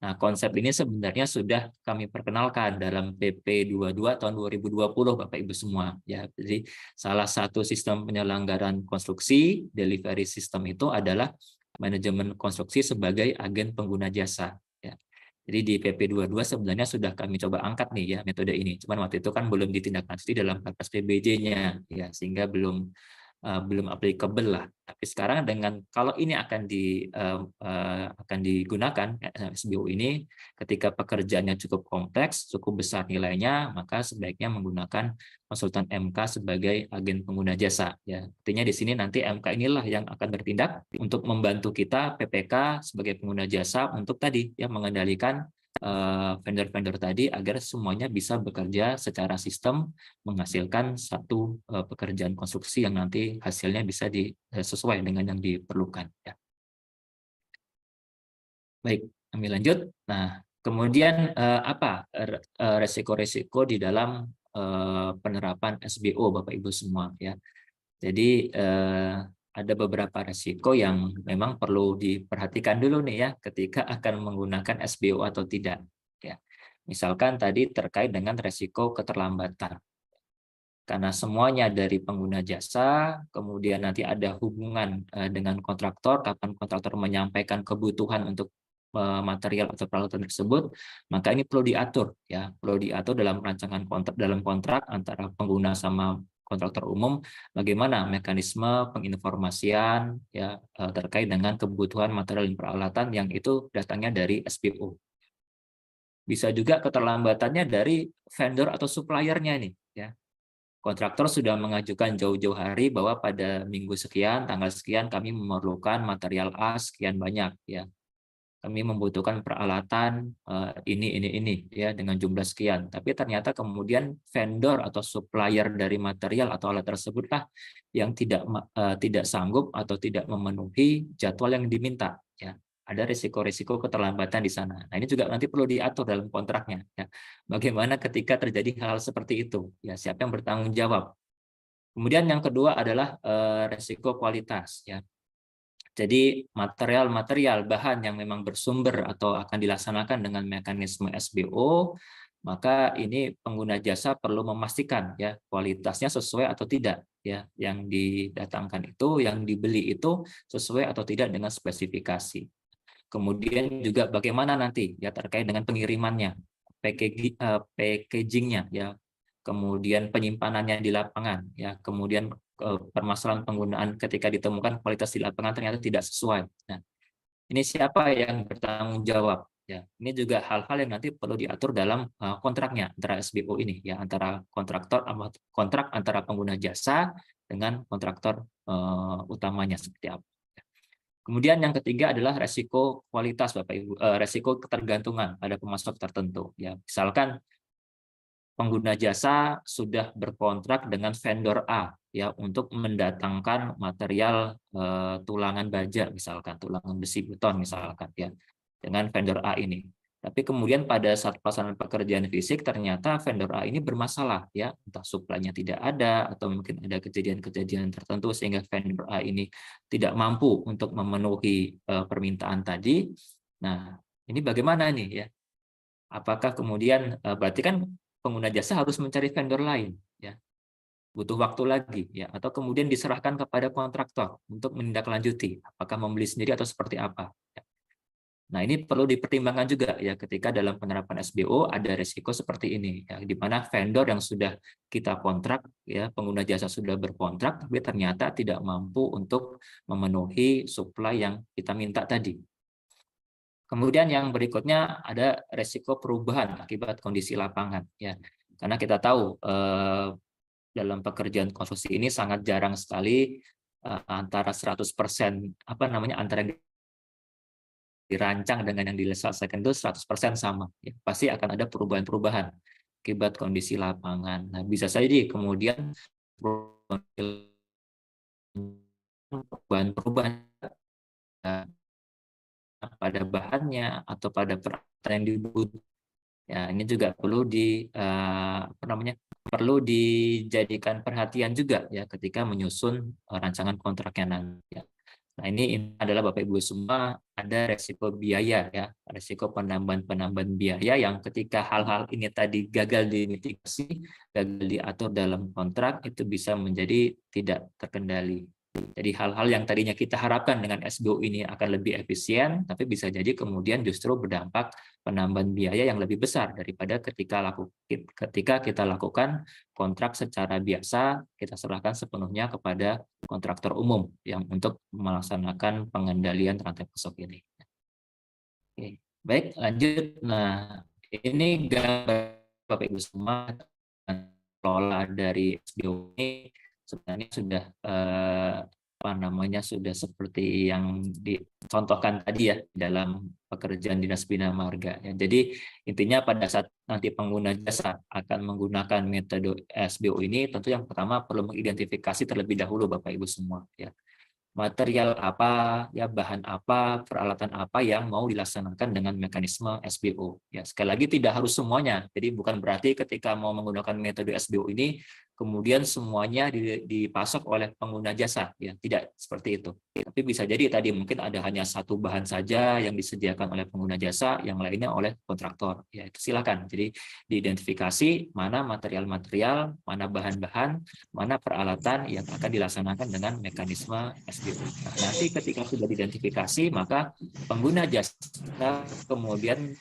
Nah, konsep ini sebenarnya sudah kami perkenalkan dalam PP 22 tahun 2020 Bapak Ibu semua ya. Jadi salah satu sistem penyelenggaraan konstruksi delivery system itu adalah manajemen konstruksi sebagai agen pengguna jasa. Jadi di PP 22 sebenarnya sudah kami coba angkat nih ya metode ini. Cuman waktu itu kan belum ditindaklanjuti dalam Perpres PBJ-nya ya sehingga belum applicable lah. Tapi sekarang dengan kalau ini akan digunakan SBO ini ketika pekerjaannya cukup kompleks, cukup besar nilainya, maka sebaiknya menggunakan konsultan MK sebagai agen pengguna jasa ya. Artinya di sini nanti MK inilah yang akan bertindak untuk membantu kita PPK sebagai pengguna jasa untuk tadi ya mengendalikan vendor-vendor tadi agar semuanya bisa bekerja secara sistem, menghasilkan satu pekerjaan konstruksi yang nanti hasilnya bisa sesuai dengan yang diperlukan. Ya. Baik, kami lanjut. Nah, kemudian apa resiko-resiko di dalam penerapan SBO, Bapak Ibu semua, ya. Jadi ada beberapa resiko yang memang perlu diperhatikan dulu nih ya ketika akan menggunakan SBO atau tidak. Ya, misalkan tadi terkait dengan resiko keterlambatan. Karena semuanya dari pengguna jasa, kemudian nanti ada hubungan dengan kontraktor, kapan kontraktor menyampaikan kebutuhan untuk material atau peralatan tersebut, maka ini perlu diatur ya, perlu diatur dalam rancangan kontrak, dalam kontrak antara pengguna sama kontraktor umum, bagaimana mekanisme penginformasian ya terkait dengan kebutuhan material dan peralatan yang itu datangnya dari SBO. Bisa juga keterlambatannya dari vendor atau suppliernya nih ya. Kontraktor sudah mengajukan jauh-jauh hari bahwa pada minggu sekian, tanggal sekian kami memerlukan material A sekian banyak ya. Kami membutuhkan peralatan ini ya dengan jumlah sekian. Tapi ternyata kemudian vendor atau supplier dari material atau alat tersebutlah yang tidak sanggup atau tidak memenuhi jadwal yang diminta ya. Ada risiko-risiko keterlambatan di sana. Nah, ini juga nanti perlu diatur dalam kontraknya ya. Bagaimana ketika terjadi hal seperti itu? Ya, siapa yang bertanggung jawab? Kemudian yang kedua adalah risiko kualitas ya. Jadi material-material bahan yang memang bersumber atau akan dilaksanakan dengan mekanisme SBO, maka ini pengguna jasa perlu memastikan ya kualitasnya sesuai atau tidak ya, yang didatangkan itu, yang dibeli itu sesuai atau tidak dengan spesifikasi. Kemudian juga bagaimana nanti ya terkait dengan pengirimannya, packagingnya ya, kemudian penyimpanannya di lapangan ya, kemudian permasalahan penggunaan ketika ditemukan kualitas di lapangan ternyata tidak sesuai. Nah, ini siapa yang bertanggung jawab? Ya, ini juga hal-hal yang nanti perlu diatur dalam kontraknya antara SBO ini ya, antara kontrak antara pengguna jasa dengan kontraktor utamanya seperti apa. Kemudian yang ketiga adalah resiko kualitas Bapak Ibu, resiko ketergantungan pada pemasok tertentu ya. Misalkan pengguna jasa sudah berkontrak dengan vendor A ya untuk mendatangkan material tulangan baja misalkan, tulangan besi beton misalkan ya dengan vendor A ini. Tapi kemudian pada saat pelaksanaan pekerjaan fisik ternyata vendor A ini bermasalah ya, entah suplainya tidak ada atau mungkin ada kejadian-kejadian tertentu sehingga vendor A ini tidak mampu untuk memenuhi permintaan tadi. Nah, ini bagaimana nih ya? Apakah kemudian berarti kan pengguna jasa harus mencari vendor lain ya, butuh waktu lagi ya, atau kemudian diserahkan kepada kontraktor untuk menindaklanjuti apakah membeli sendiri atau seperti apa ya. Nah, ini perlu dipertimbangkan juga ya ketika dalam penerapan SBO ada risiko seperti ini ya, di mana vendor yang sudah kita kontrak ya, pengguna jasa sudah berkontrak tapi ternyata tidak mampu untuk memenuhi suplai yang kita minta tadi. Kemudian yang berikutnya ada resiko perubahan akibat kondisi lapangan ya. Karena kita tahu dalam pekerjaan konstruksi ini sangat jarang sekali antara 100% antara yang dirancang dengan yang diselesaikan itu 100% sama ya. Pasti akan ada perubahan-perubahan akibat kondisi lapangan. Nah, bisa saja kemudian perubahan-perubahan pada bahannya atau pada peralatan yang dibutuhkan. Ya, ini juga perlu dijadikan perhatian juga ya ketika menyusun rancangan kontraknya nanti. Ya. Nah, ini adalah Bapak Ibu semua ada resiko biaya ya, resiko penambahan biaya yang ketika hal-hal ini tadi gagal dimitigasi, gagal diatur dalam kontrak itu bisa menjadi tidak terkendali. Jadi hal-hal yang tadinya kita harapkan dengan SBO ini akan lebih efisien, tapi bisa jadi kemudian justru berdampak penambahan biaya yang lebih besar daripada ketika kita lakukan kontrak secara biasa, kita serahkan sepenuhnya kepada kontraktor umum yang untuk melaksanakan pengendalian rantai pasok ini. Oke, baik, lanjut. Nah, ini gambar Bapak Ibu semua kelola dari SBO ini sebenarnya sudah sudah seperti yang dicontohkan tadi ya dalam pekerjaan Dinas Bina Marga. Ya, jadi intinya pada saat nanti pengguna jasa akan menggunakan metode SBO ini, tentu yang pertama perlu mengidentifikasi terlebih dahulu Bapak Ibu semua. Ya, material apa, ya bahan apa, peralatan apa yang mau dilaksanakan dengan mekanisme SBO. Ya, sekali lagi tidak harus semuanya. Jadi bukan berarti ketika mau menggunakan metode SBO ini kemudian semuanya dipasok oleh pengguna jasa. Ya, tidak seperti itu. Tapi bisa jadi tadi mungkin ada hanya satu bahan saja yang disediakan oleh pengguna jasa, yang lainnya oleh kontraktor. Ya, itu silakan. Jadi diidentifikasi mana material-material, mana bahan-bahan, mana peralatan yang akan dilaksanakan dengan mekanisme SBO. Nah, nanti ketika sudah diidentifikasi, maka pengguna jasa kemudian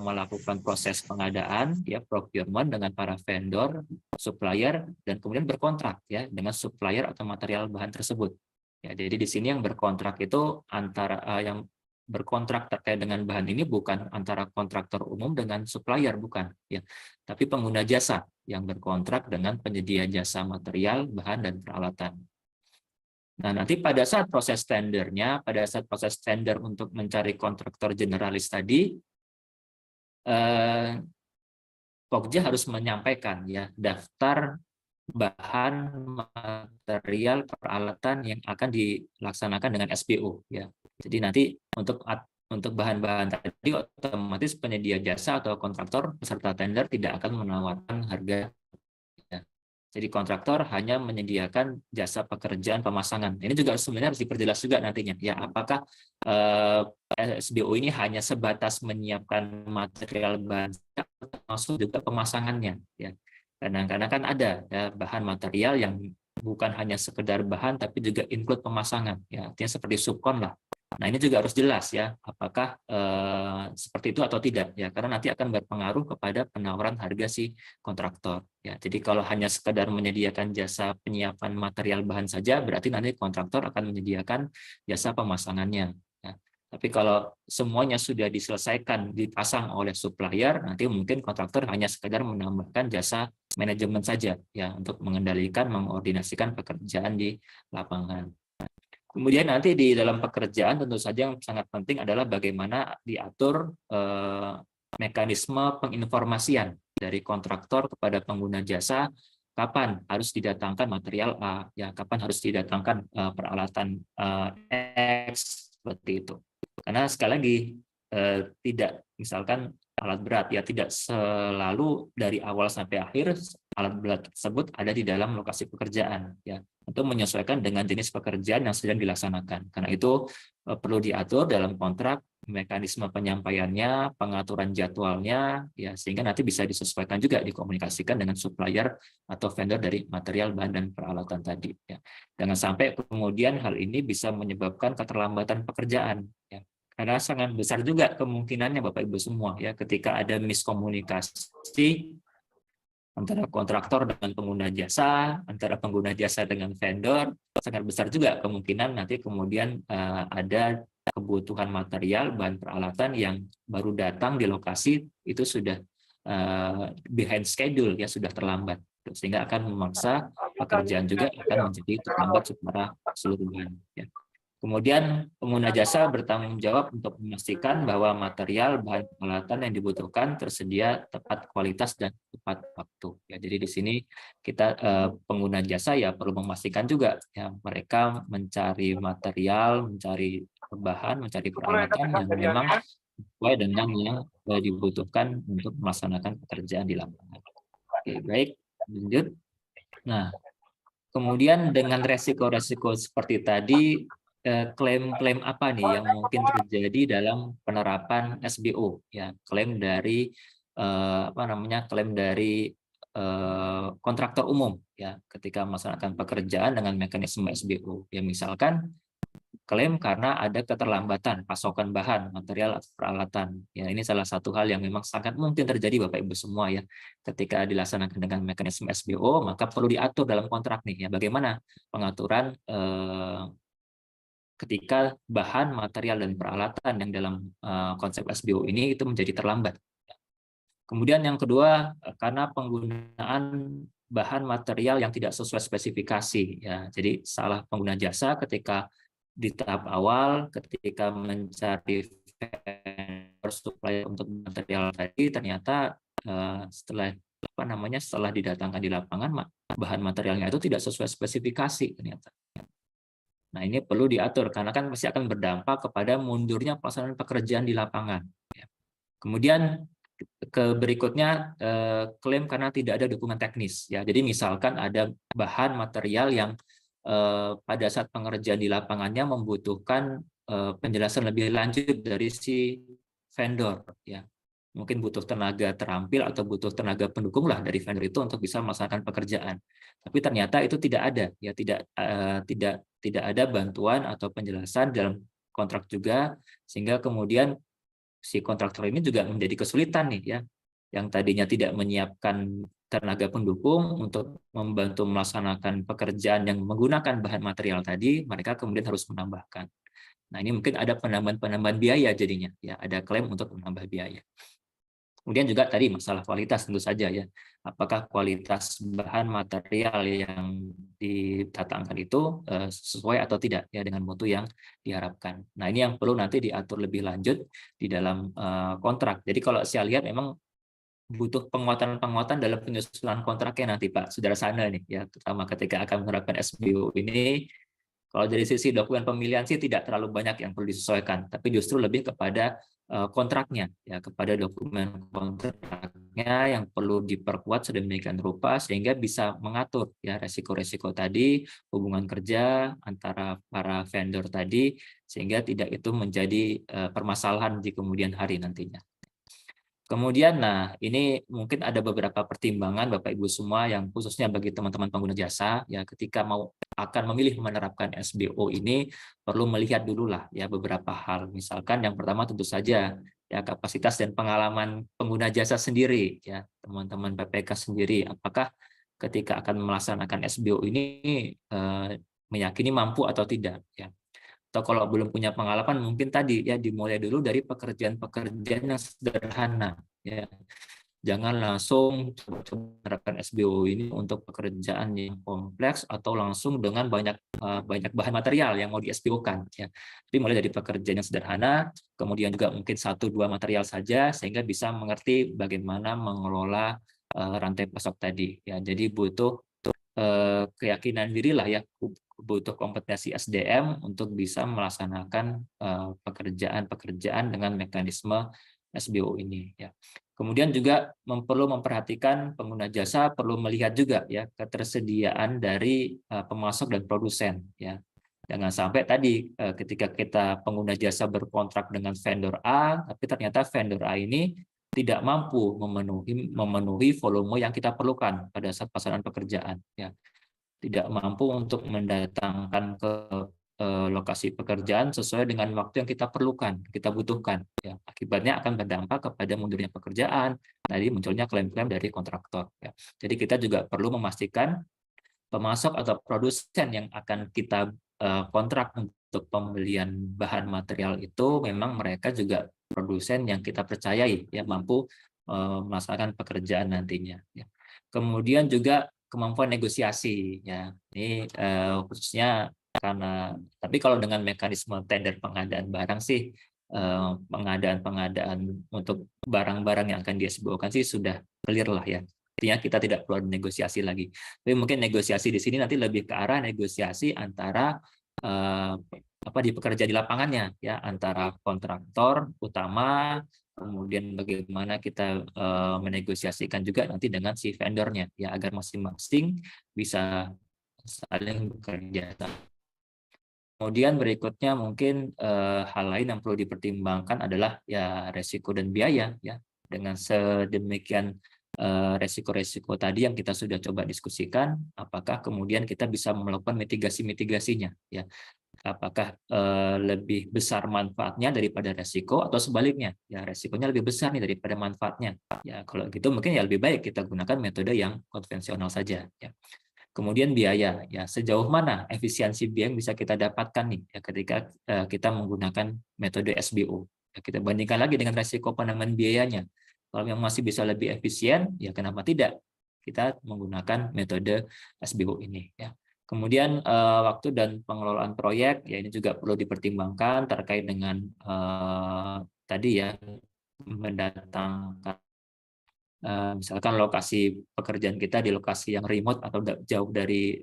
melakukan proses pengadaan, ya procurement dengan para vendor, supplier, dan kemudian berkontrak ya dengan supplier atau material bahan tersebut. Ya, jadi di sini yang berkontrak itu antara yang berkontrak terkait dengan bahan ini bukan antara kontraktor umum dengan supplier, bukan ya, tapi pengguna jasa yang berkontrak dengan penyedia jasa material, bahan, dan peralatan. Nah, nanti pada saat proses tendernya, pada saat proses tender untuk mencari kontraktor generalis tadi, Pokja harus menyampaikan ya daftar bahan, material, peralatan yang akan dilaksanakan dengan SBO ya. Jadi nanti untuk bahan-bahan tadi otomatis penyedia jasa atau kontraktor peserta tender tidak akan menawarkan harga. Ya. Jadi kontraktor hanya menyediakan jasa pekerjaan pemasangan. Ini juga sebenarnya harus diperjelas juga nantinya. Ya, apakah SBO ini hanya sebatas menyiapkan material bahan, termasuk juga pemasangannya. Ya. Kadang-kadang kan ada ya, bahan material yang bukan hanya sekedar bahan, tapi juga include pemasangan. Ya, artinya seperti subkon lah. Nah, ini juga harus jelas ya, apakah seperti itu atau tidak ya, karena nanti akan berpengaruh kepada penawaran harga si kontraktor. Ya, jadi kalau hanya sekedar menyediakan jasa penyiapan material bahan saja, berarti nanti kontraktor akan menyediakan jasa pemasangannya. Ya. Tapi kalau semuanya sudah diselesaikan, dipasang oleh supplier, nanti mungkin kontraktor hanya sekedar menambahkan jasa manajemen saja ya untuk mengendalikan, mengordinasikan pekerjaan di lapangan. Kemudian nanti di dalam pekerjaan tentu saja yang sangat penting adalah bagaimana diatur mekanisme penginformasian dari kontraktor kepada pengguna jasa, kapan harus didatangkan material A, ya kapan harus didatangkan peralatan X, seperti itu. Karena sekali lagi tidak misalkan alat berat ya tidak selalu dari awal sampai akhir alat berat tersebut ada di dalam lokasi pekerjaan ya, untuk menyesuaikan dengan jenis pekerjaan yang sedang dilaksanakan. Karena itu perlu diatur dalam kontrak mekanisme penyampaiannya, pengaturan jadwalnya ya, sehingga nanti bisa disesuaikan juga dikomunikasikan dengan supplier atau vendor dari material bahan dan peralatan tadi ya. Jangan sampai kemudian hal ini bisa menyebabkan keterlambatan pekerjaan ya. Karena sangat besar juga kemungkinannya Bapak Ibu semua ya, ketika ada miskomunikasi antara kontraktor dengan pengguna jasa, antara pengguna jasa dengan vendor, sangat besar juga kemungkinan nanti kemudian ada kebutuhan material, bahan peralatan yang baru datang di lokasi itu sudah behind schedule ya, sudah terlambat, sehingga akan memaksa pekerjaan juga akan menjadi terlambat secara keseluruhan ya. Kemudian pengguna jasa bertanggung jawab untuk memastikan bahwa material, bahan peralatan yang dibutuhkan tersedia tepat kualitas dan tepat waktu. Ya, jadi di sini kita pengguna jasa ya perlu memastikan juga ya mereka mencari material, mencari bahan, mencari peralatan yang memang sesuai dengan yang dibutuhkan untuk melaksanakan pekerjaan di lapangan. Oke, baik, lanjut. Nah, kemudian dengan resiko-resiko seperti tadi, klaim-klaim apa nih yang mungkin terjadi dalam penerapan SBO ya, klaim dari klaim dari kontraktor umum ya ketika melaksanakan pekerjaan dengan mekanisme SBO ya, misalkan klaim karena ada keterlambatan pasokan bahan, material atau peralatan ya, ini salah satu hal yang memang sangat mungkin terjadi Bapak Ibu semua ya, ketika dilaksanakan dengan mekanisme SBO maka perlu diatur dalam kontrak nih ya, bagaimana pengaturan ketika bahan, material, dan peralatan yang dalam konsep SBO ini itu menjadi terlambat. Kemudian yang kedua, karena penggunaan bahan material yang tidak sesuai spesifikasi ya. Jadi salah pengguna jasa ketika di tahap awal ketika mencari vendor supplier untuk material tadi, ternyata setelah didatangkan di lapangan bahan materialnya itu tidak sesuai spesifikasi ternyata. Nah, ini perlu diatur karena kan pasti akan berdampak kepada mundurnya pelaksanaan pekerjaan di lapangan. Kemudian berikutnya klaim karena tidak ada dokumen teknis. Ya, jadi misalkan ada bahan material yang pada saat pengerjaan di lapangannya membutuhkan penjelasan lebih lanjut dari si vendor. Ya, mungkin butuh tenaga terampil atau butuh tenaga pendukung lah dari vendor itu untuk bisa melaksanakan pekerjaan. Tapi ternyata itu tidak ada, ya tidak ada bantuan atau penjelasan dalam kontrak juga, sehingga kemudian si kontraktor ini juga menjadi kesulitan nih ya, yang tadinya tidak menyiapkan tenaga pendukung untuk membantu melaksanakan pekerjaan yang menggunakan bahan material tadi, mereka kemudian harus menambahkan. Nah, ini mungkin ada penambahan biaya jadinya, ya ada klaim untuk menambah biaya. Kemudian juga tadi masalah kualitas tentu saja ya. Apakah kualitas bahan material yang didatangkan itu sesuai atau tidak ya dengan mutu yang diharapkan. Nah, ini yang perlu nanti diatur lebih lanjut di dalam kontrak. Jadi kalau saya lihat memang butuh penguatan dalam penyusunan kontraknya nanti Pak Sudarsana nih ya, terutama ketika akan menerapkan SBO ini. Kalau dari sisi dokumen pemilihan sih tidak terlalu banyak yang perlu disesuaikan, tapi justru lebih kepada kontraknya, ya kepada dokumen kontraknya yang perlu diperkuat sedemikian rupa sehingga bisa mengatur ya resiko-resiko tadi, hubungan kerja antara para vendor tadi, sehingga tidak itu menjadi permasalahan di kemudian hari nantinya. Kemudian, nah ini mungkin ada beberapa pertimbangan Bapak Ibu semua yang khususnya bagi teman-teman pengguna jasa ya ketika akan memilih menerapkan SBO ini perlu melihat dulu lah ya beberapa hal. Misalkan yang pertama tentu saja ya kapasitas dan pengalaman pengguna jasa sendiri ya teman-teman PPK sendiri. Apakah ketika akan melaksanakan SBO ini meyakini mampu atau tidak ya. Atau kalau belum punya pengalaman mungkin tadi ya dimulai dulu dari pekerjaan-pekerjaan yang sederhana ya. Jangan langsung coba menerapkan SBO ini untuk pekerjaan yang kompleks atau langsung dengan banyak bahan material yang mau di SBO-kan ya. Jadi mulai dari pekerjaan yang sederhana, kemudian juga mungkin 1-2 material saja sehingga bisa mengerti bagaimana mengelola rantai pasok tadi ya. Jadi butuh keyakinan diri lah ya, butuh kompetensi SDM untuk bisa melaksanakan pekerjaan-pekerjaan dengan mekanisme SBO ini ya. Kemudian juga perlu memperhatikan pengguna jasa perlu melihat juga ya ketersediaan dari pemasok dan produsen ya. Jangan sampai tadi ketika kita pengguna jasa berkontrak dengan vendor A tapi ternyata vendor A ini tidak mampu memenuhi volume yang kita perlukan pada saat pelaksanaan pekerjaan ya. Tidak mampu untuk mendatangkan ke lokasi pekerjaan sesuai dengan waktu yang kita perlukan, kita butuhkan ya. Akibatnya akan berdampak kepada mundurnya pekerjaan, tadi munculnya klaim-klaim dari kontraktor ya. Jadi kita juga perlu memastikan pemasok atau produsen yang akan kita kontrak untuk pembelian bahan material itu memang mereka juga produsen yang kita percayai ya mampu melaksanakan pekerjaan nantinya ya. Kemudian juga kemampuan negosiasi ya. Ini khususnya karena tapi kalau dengan mekanisme tender pengadaan barang sih pengadaan untuk barang-barang yang akan di-SBO-kan sih sudah clear lah ya. Artinya kita tidak perlu negosiasi lagi. Tapi mungkin negosiasi di sini nanti lebih ke arah negosiasi antara di pekerja di lapangannya ya antara kontraktor utama, kemudian bagaimana kita menegosiasikan juga nanti dengan si vendornya ya agar masing-masing bisa saling bekerja. Kemudian berikutnya mungkin hal lain yang perlu dipertimbangkan adalah ya resiko dan biaya ya. Dengan sedemikian resiko-resiko tadi yang kita sudah coba diskusikan, apakah kemudian kita bisa melakukan mitigasi-mitigasinya ya. Apakah lebih besar manfaatnya daripada resiko atau sebaliknya ya resikonya lebih besar nih daripada manfaatnya ya. Kalau gitu mungkin ya lebih baik kita gunakan metode yang konvensional saja ya. Kemudian biaya ya sejauh mana efisiensi biaya yang bisa kita dapatkan nih ya ketika kita menggunakan metode SBO ya, kita bandingkan lagi dengan resiko penambahan biayanya. Kalau yang masih bisa lebih efisien ya kenapa tidak kita menggunakan metode SBO ini ya. Kemudian waktu dan pengelolaan proyek ya ini juga perlu dipertimbangkan terkait dengan tadi ya, mendatangkan misalkan lokasi pekerjaan kita di lokasi yang remote atau jauh dari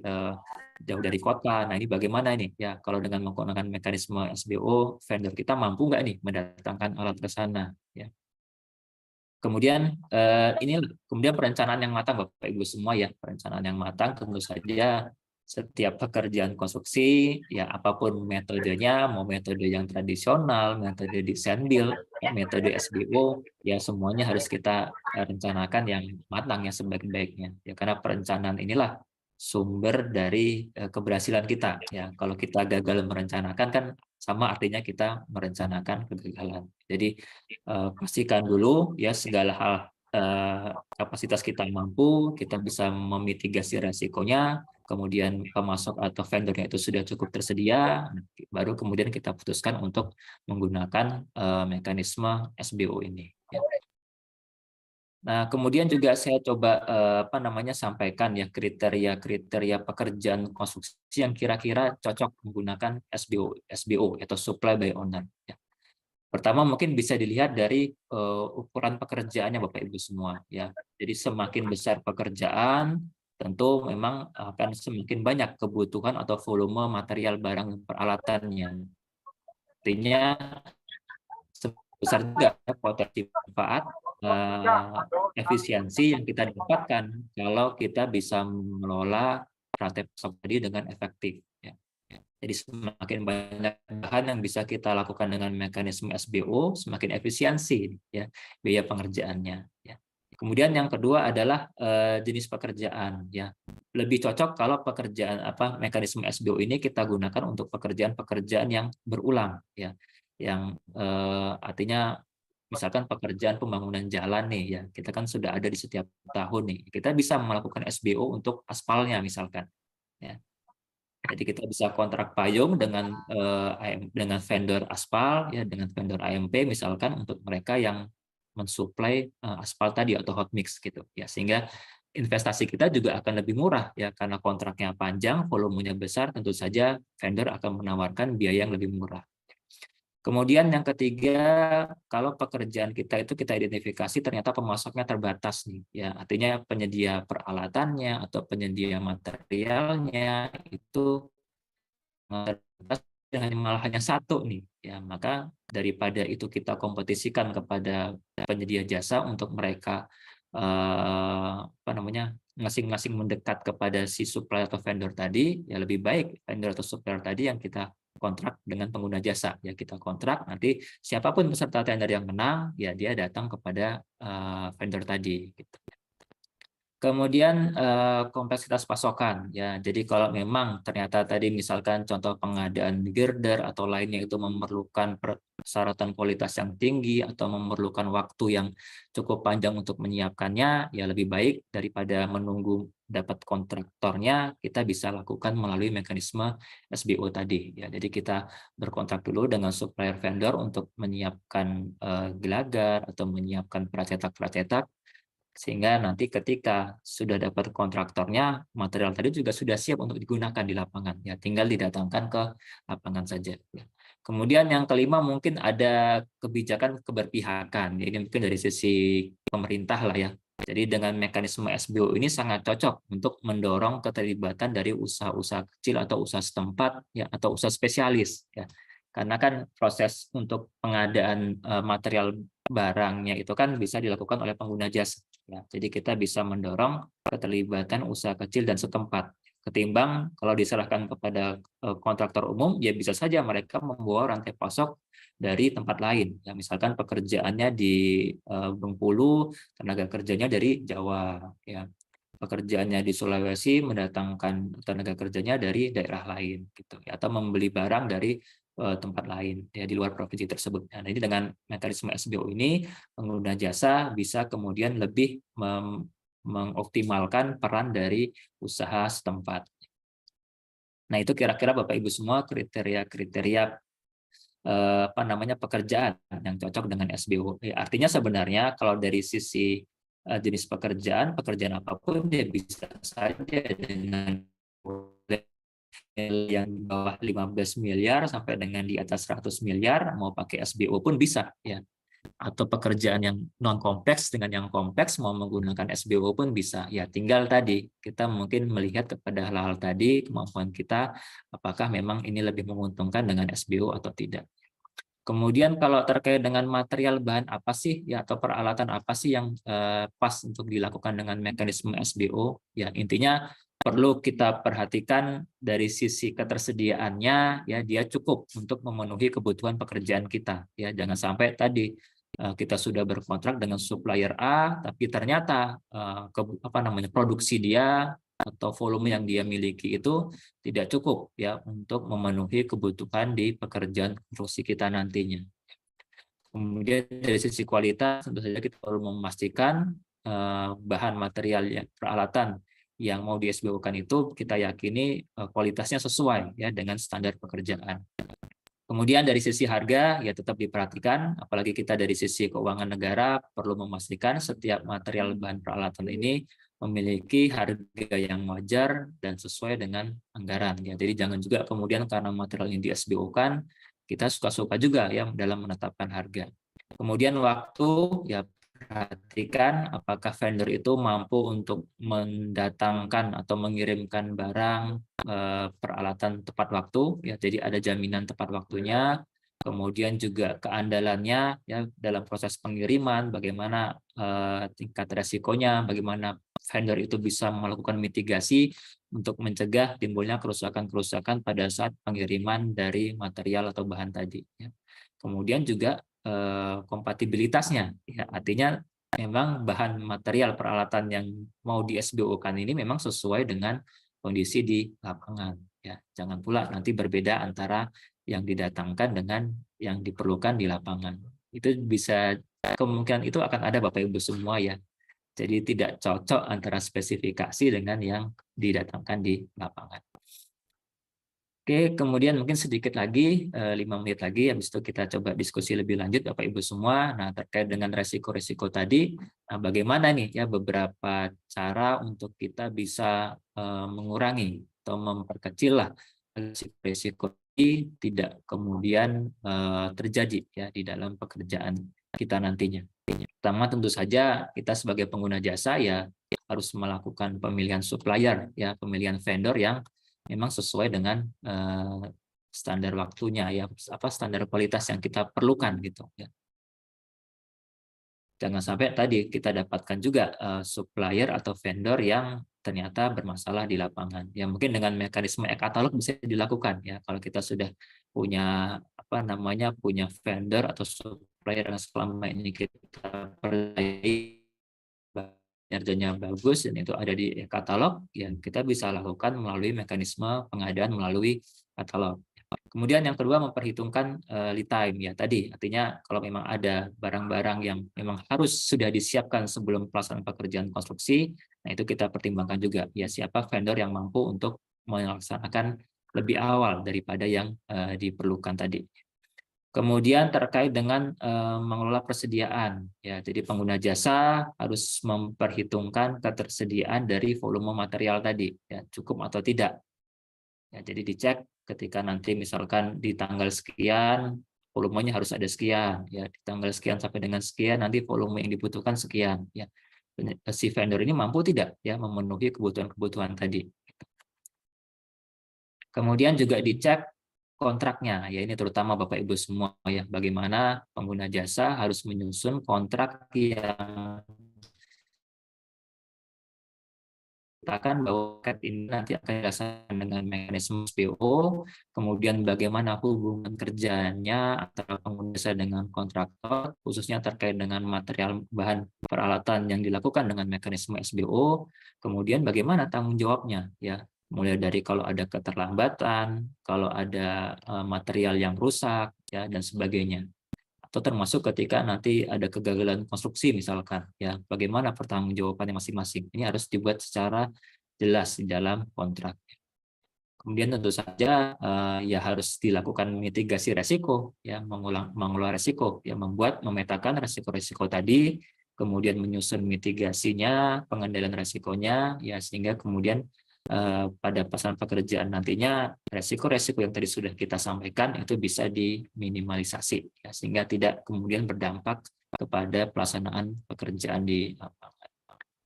kota. Nah ini bagaimana ini ya, kalau dengan menggunakan mekanisme SBO, vendor kita mampu nggak nih mendatangkan alat ke sana ya. Kemudian kemudian perencanaan yang matang Bapak Ibu semua ya, perencanaan yang matang tentu saja setiap pekerjaan konstruksi ya, apapun metodenya, mau metode yang tradisional, metode design build, ya, metode SBO, ya semuanya harus kita rencanakan yang matang ya sebaik-baiknya ya, karena perencanaan inilah sumber dari keberhasilan kita ya. Kalau kita gagal merencanakan kan sama artinya kita merencanakan kegagalan. Jadi pastikan dulu ya segala hal kapasitas kita mampu, kita bisa memitigasi resikonya, kemudian pemasok atau vendornya itu sudah cukup tersedia, baru kemudian kita putuskan untuk menggunakan mekanisme SBO ini. Ya. Nah, kemudian juga saya coba sampaikan ya kriteria-kriteria pekerjaan konstruksi yang kira-kira cocok menggunakan SBO atau supply by owner. Ya. Pertama mungkin bisa dilihat dari ukuran pekerjaannya Bapak Ibu semua ya. Jadi semakin besar pekerjaan, tentu memang akan semakin banyak kebutuhan atau volume material barang peralatannya. Artinya sebesar juga potensi manfaat efisiensi yang kita dapatkan kalau kita bisa mengelola rantai pasok tadi dengan efektif. Ya. Jadi semakin banyak bahan yang bisa kita lakukan dengan mekanisme SBO, semakin efisiensi ya biaya pengerjaannya. Ya. Kemudian yang kedua adalah jenis pekerjaan. Ya, lebih cocok kalau pekerjaan mekanisme SBO ini kita gunakan untuk pekerjaan-pekerjaan yang berulang. Ya, yang artinya misalkan pekerjaan pembangunan jalan nih ya, kita kan sudah ada di setiap tahun nih, kita bisa melakukan SBO untuk aspalnya misalkan ya. Jadi kita bisa kontrak payung dengan vendor aspal ya, dengan vendor AMP misalkan untuk mereka yang mensuplai aspal tadi atau hot mix gitu ya, sehingga investasi kita juga akan lebih murah ya, karena kontraknya panjang, volumenya besar, tentu saja vendor akan menawarkan biaya yang lebih murah. Kemudian yang ketiga, kalau pekerjaan kita itu kita identifikasi ternyata pemasoknya terbatas nih, ya artinya penyedia peralatannya atau penyedia materialnya itu terbatas malah hanya satu nih, ya maka daripada itu kita kompetisikan kepada penyedia jasa untuk mereka masing-masing mendekat kepada si supplier atau vendor tadi, ya lebih baik vendor atau supplier tadi yang kita kontrak dengan pengguna jasa ya, kita kontrak nanti siapapun peserta tender yang menang ya dia datang kepada vendor tadi gitu. Kemudian kompleksitas pasokan ya, jadi kalau memang ternyata tadi misalkan contoh pengadaan girder atau lainnya itu memerlukan persyaratan kualitas yang tinggi atau memerlukan waktu yang cukup panjang untuk menyiapkannya, ya lebih baik daripada menunggu dapat kontraktornya, kita bisa lakukan melalui mekanisme SBO tadi ya. Jadi kita berkontrak dulu dengan supplier vendor untuk menyiapkan gelagar atau menyiapkan pracetak sehingga nanti ketika sudah dapat kontraktornya, material tadi juga sudah siap untuk digunakan di lapangan ya, tinggal didatangkan ke lapangan saja ya. Kemudian yang kelima mungkin ada kebijakan keberpihakan, ini mungkin dari sisi pemerintah lah ya. Jadi dengan mekanisme SBO ini sangat cocok untuk mendorong keterlibatan dari usaha-usaha kecil atau usaha setempat ya, atau usaha spesialis ya. Karena kan proses untuk pengadaan material barangnya itu kan bisa dilakukan oleh pengguna jasa. Ya, jadi kita bisa mendorong keterlibatan usaha kecil dan setempat. Ketimbang kalau diserahkan kepada kontraktor umum, ya bisa saja mereka membawa rantai pasok dari tempat lain. Ya, misalkan pekerjaannya di Bengkulu, tenaga kerjanya dari Jawa. Ya, pekerjaannya di Sulawesi mendatangkan tenaga kerjanya dari daerah lain, gitu. Ya, atau membeli barang dari tempat lain ya di luar provinsi tersebut. Nah, ini dengan mekanisme SBO ini pengguna jasa bisa kemudian lebih mengoptimalkan peran dari usaha setempat. Nah, itu kira-kira Bapak Ibu semua kriteria-kriteria pekerjaan yang cocok dengan SBO. Artinya sebenarnya kalau dari sisi jenis pekerjaan apapun dia bisa saja dengan yang di bawah 15 miliar sampai dengan di atas 100 miliar, mau pakai SBO pun bisa ya. Atau pekerjaan yang non kompleks dengan yang kompleks mau menggunakan SBO pun bisa. Ya, tinggal tadi kita mungkin melihat kepada hal-hal tadi, kemampuan kita apakah memang ini lebih menguntungkan dengan SBO atau tidak. Kemudian kalau terkait dengan material bahan apa sih ya atau peralatan apa sih yang pas untuk dilakukan dengan mekanisme SBO? Ya, intinya perlu kita perhatikan dari sisi ketersediaannya ya, dia cukup untuk memenuhi kebutuhan pekerjaan kita ya. Jangan sampai tadi kita sudah berkontrak dengan supplier A tapi ternyata produksi dia atau volume yang dia miliki itu tidak cukup ya untuk memenuhi kebutuhan di pekerjaan konstruksi kita nantinya. Kemudian dari sisi kualitas tentu saja kita perlu memastikan bahan material peralatan yang mau di SBO-kan itu kita yakini kualitasnya sesuai ya dengan standar pekerjaan. Kemudian dari sisi harga ya tetap diperhatikan, apalagi kita dari sisi keuangan negara perlu memastikan setiap material bahan peralatan ini memiliki harga yang wajar dan sesuai dengan anggaran ya. Jadi jangan juga kemudian karena material yang di SBO-kan kita suka-suka juga ya dalam menetapkan harga. Kemudian waktu ya perhatikan apakah vendor itu mampu untuk mendatangkan atau mengirimkan barang peralatan tepat waktu ya, jadi ada jaminan tepat waktunya. Kemudian juga keandalannya ya dalam proses pengiriman, bagaimana tingkat resikonya, bagaimana vendor itu bisa melakukan mitigasi untuk mencegah timbulnya kerusakan-kerusakan pada saat pengiriman dari material atau bahan tadi ya. Kemudian juga kompatibilitasnya ya, artinya memang bahan material peralatan yang mau di SBO-kan ini memang sesuai dengan kondisi di lapangan ya. Jangan pula nanti berbeda antara yang didatangkan dengan yang diperlukan di lapangan. Itu bisa kemungkinan itu akan ada Bapak Ibu semua ya. Jadi tidak cocok antara spesifikasi dengan yang didatangkan di lapangan. Oke, kemudian mungkin sedikit lagi, 5 menit lagi, habis itu kita coba diskusi lebih lanjut Bapak Ibu semua. Nah, terkait dengan resiko-resiko tadi, nah bagaimana nih ya beberapa cara untuk kita bisa mengurangi atau memperkecil lah resiko-resiko ini tidak kemudian terjadi ya di dalam pekerjaan kita nantinya. Pertama tentu saja kita sebagai pengguna jasa ya harus melakukan pemilihan supplier ya, pemilihan vendor yang memang sesuai dengan standar waktunya ya, standar kualitas yang kita perlukan gitu ya. Jangan sampai tadi kita dapatkan juga supplier atau vendor yang ternyata bermasalah di lapangan. Ya mungkin dengan mekanisme e-katalog bisa dilakukan ya, kalau kita sudah punya punya vendor atau supplier yang selama ini kita percayai kinerjanya bagus dan itu ada di katalog, ya kita bisa lakukan melalui mekanisme pengadaan melalui katalog. Kemudian yang kedua memperhitungkan lead time ya tadi, artinya kalau memang ada barang-barang yang memang harus sudah disiapkan sebelum pelaksanaan pekerjaan konstruksi, nah itu kita pertimbangkan juga ya siapa vendor yang mampu untuk melaksanakan lebih awal daripada yang diperlukan tadi. Kemudian terkait dengan mengelola persediaan, ya jadi pengguna jasa harus memperhitungkan ketersediaan dari volume material tadi, ya cukup atau tidak. Ya, jadi dicek ketika nanti misalkan di tanggal sekian volumenya harus ada sekian, ya di tanggal sekian sampai dengan sekian nanti volume yang dibutuhkan sekian, ya si vendor ini mampu tidak ya memenuhi kebutuhan-kebutuhan tadi. Kemudian juga dicek kontraknya, ya ini terutama Bapak Ibu semua ya, bagaimana pengguna jasa harus menyusun kontrak yang katakan bahwa ini nanti akan dirasakan dengan mekanisme SPO, kemudian bagaimana hubungan kerjanya antara pengguna jasa dengan kontraktor, khususnya terkait dengan material bahan peralatan yang dilakukan dengan mekanisme SBO, kemudian bagaimana tanggung jawabnya, ya mulai dari kalau ada keterlambatan, kalau ada material yang rusak, ya dan sebagainya. Atau termasuk ketika nanti ada kegagalan konstruksi misalkan, ya bagaimana pertanggungjawabannya masing-masing. Ini harus dibuat secara jelas di dalam kontrak. Kemudian tentu saja ya harus dilakukan mitigasi resiko, ya mengelola resiko, ya memetakan resiko-resiko tadi kemudian menyusun mitigasinya, pengendalian resikonya, ya sehingga kemudian pada pelaksanaan pekerjaan nantinya resiko-resiko yang tadi sudah kita sampaikan itu bisa diminimalisasi, ya, sehingga tidak kemudian berdampak kepada pelaksanaan pekerjaan di lapangan.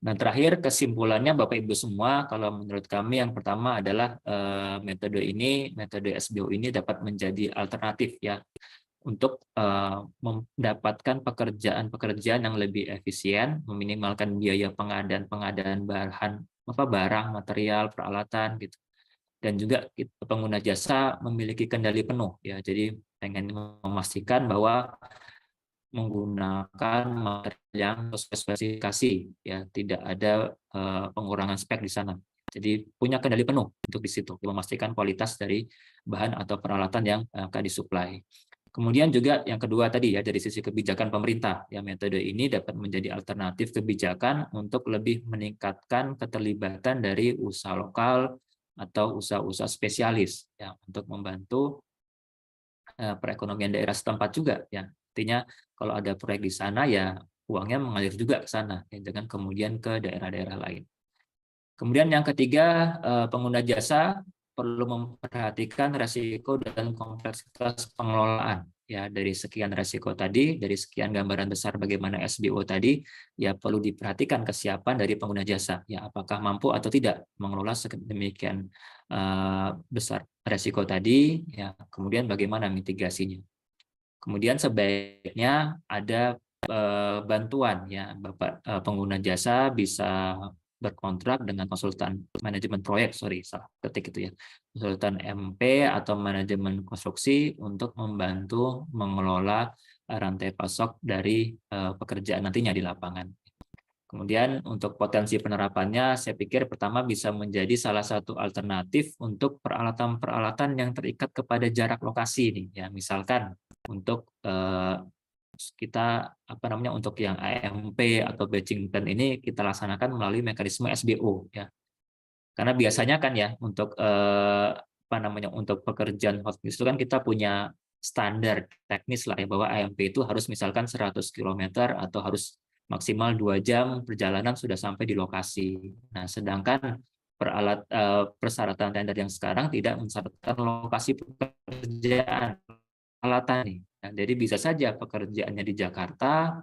Dan terakhir kesimpulannya Bapak Ibu semua, kalau menurut kami yang pertama adalah metode SBO ini dapat menjadi alternatif ya untuk mendapatkan pekerjaan yang lebih efisien, meminimalkan biaya pengadaan barang, material, peralatan gitu. Dan juga pengguna jasa memiliki kendali penuh ya. Jadi pengen memastikan bahwa menggunakan material yang sesuai spesifikasi ya, tidak ada pengurangan spek di sana. Jadi punya kendali penuh untuk di situ, memastikan kualitas dari bahan atau peralatan yang akan disuplai. Kemudian juga yang kedua tadi ya, dari sisi kebijakan pemerintah, ya metode ini dapat menjadi alternatif kebijakan untuk lebih meningkatkan keterlibatan dari usaha lokal atau usaha-usaha spesialis ya, untuk membantu perekonomian daerah setempat juga ya. Artinya kalau ada proyek di sana ya uangnya mengalir juga ke sana ya, dengan kemudian ke daerah-daerah lain. Kemudian yang ketiga, pengguna jasa perlu memperhatikan resiko dan kompleksitas pengelolaan ya. Dari sekian resiko tadi, dari sekian gambaran besar bagaimana SBO tadi, ya perlu diperhatikan kesiapan dari pengguna jasa ya, apakah mampu atau tidak mengelola sedemikian besar resiko tadi ya, kemudian bagaimana mitigasinya. Kemudian sebaiknya ada bantuan ya, Bapak pengguna jasa bisa berkontrak dengan konsultan manajemen proyek, salah ketik itu ya, konsultan MP atau manajemen konstruksi untuk membantu mengelola rantai pasok dari pekerjaan nantinya di lapangan. Kemudian untuk potensi penerapannya, saya pikir pertama bisa menjadi salah satu alternatif untuk peralatan-peralatan yang terikat kepada jarak lokasi nih ya, misalkan untuk kita untuk yang AMP atau batching plan ini kita laksanakan melalui mekanisme SBO ya. Karena biasanya kan ya untuk untuk pekerjaan hotmix itu kan kita punya standar teknis lah ya, bahwa AMP itu harus misalkan 100 km atau harus maksimal 2 jam perjalanan sudah sampai di lokasi. Nah, sedangkan persyaratan tender yang sekarang tidak mensyaratkan lokasi pekerjaan peralatan nih. Nah, jadi bisa saja pekerjaannya di Jakarta,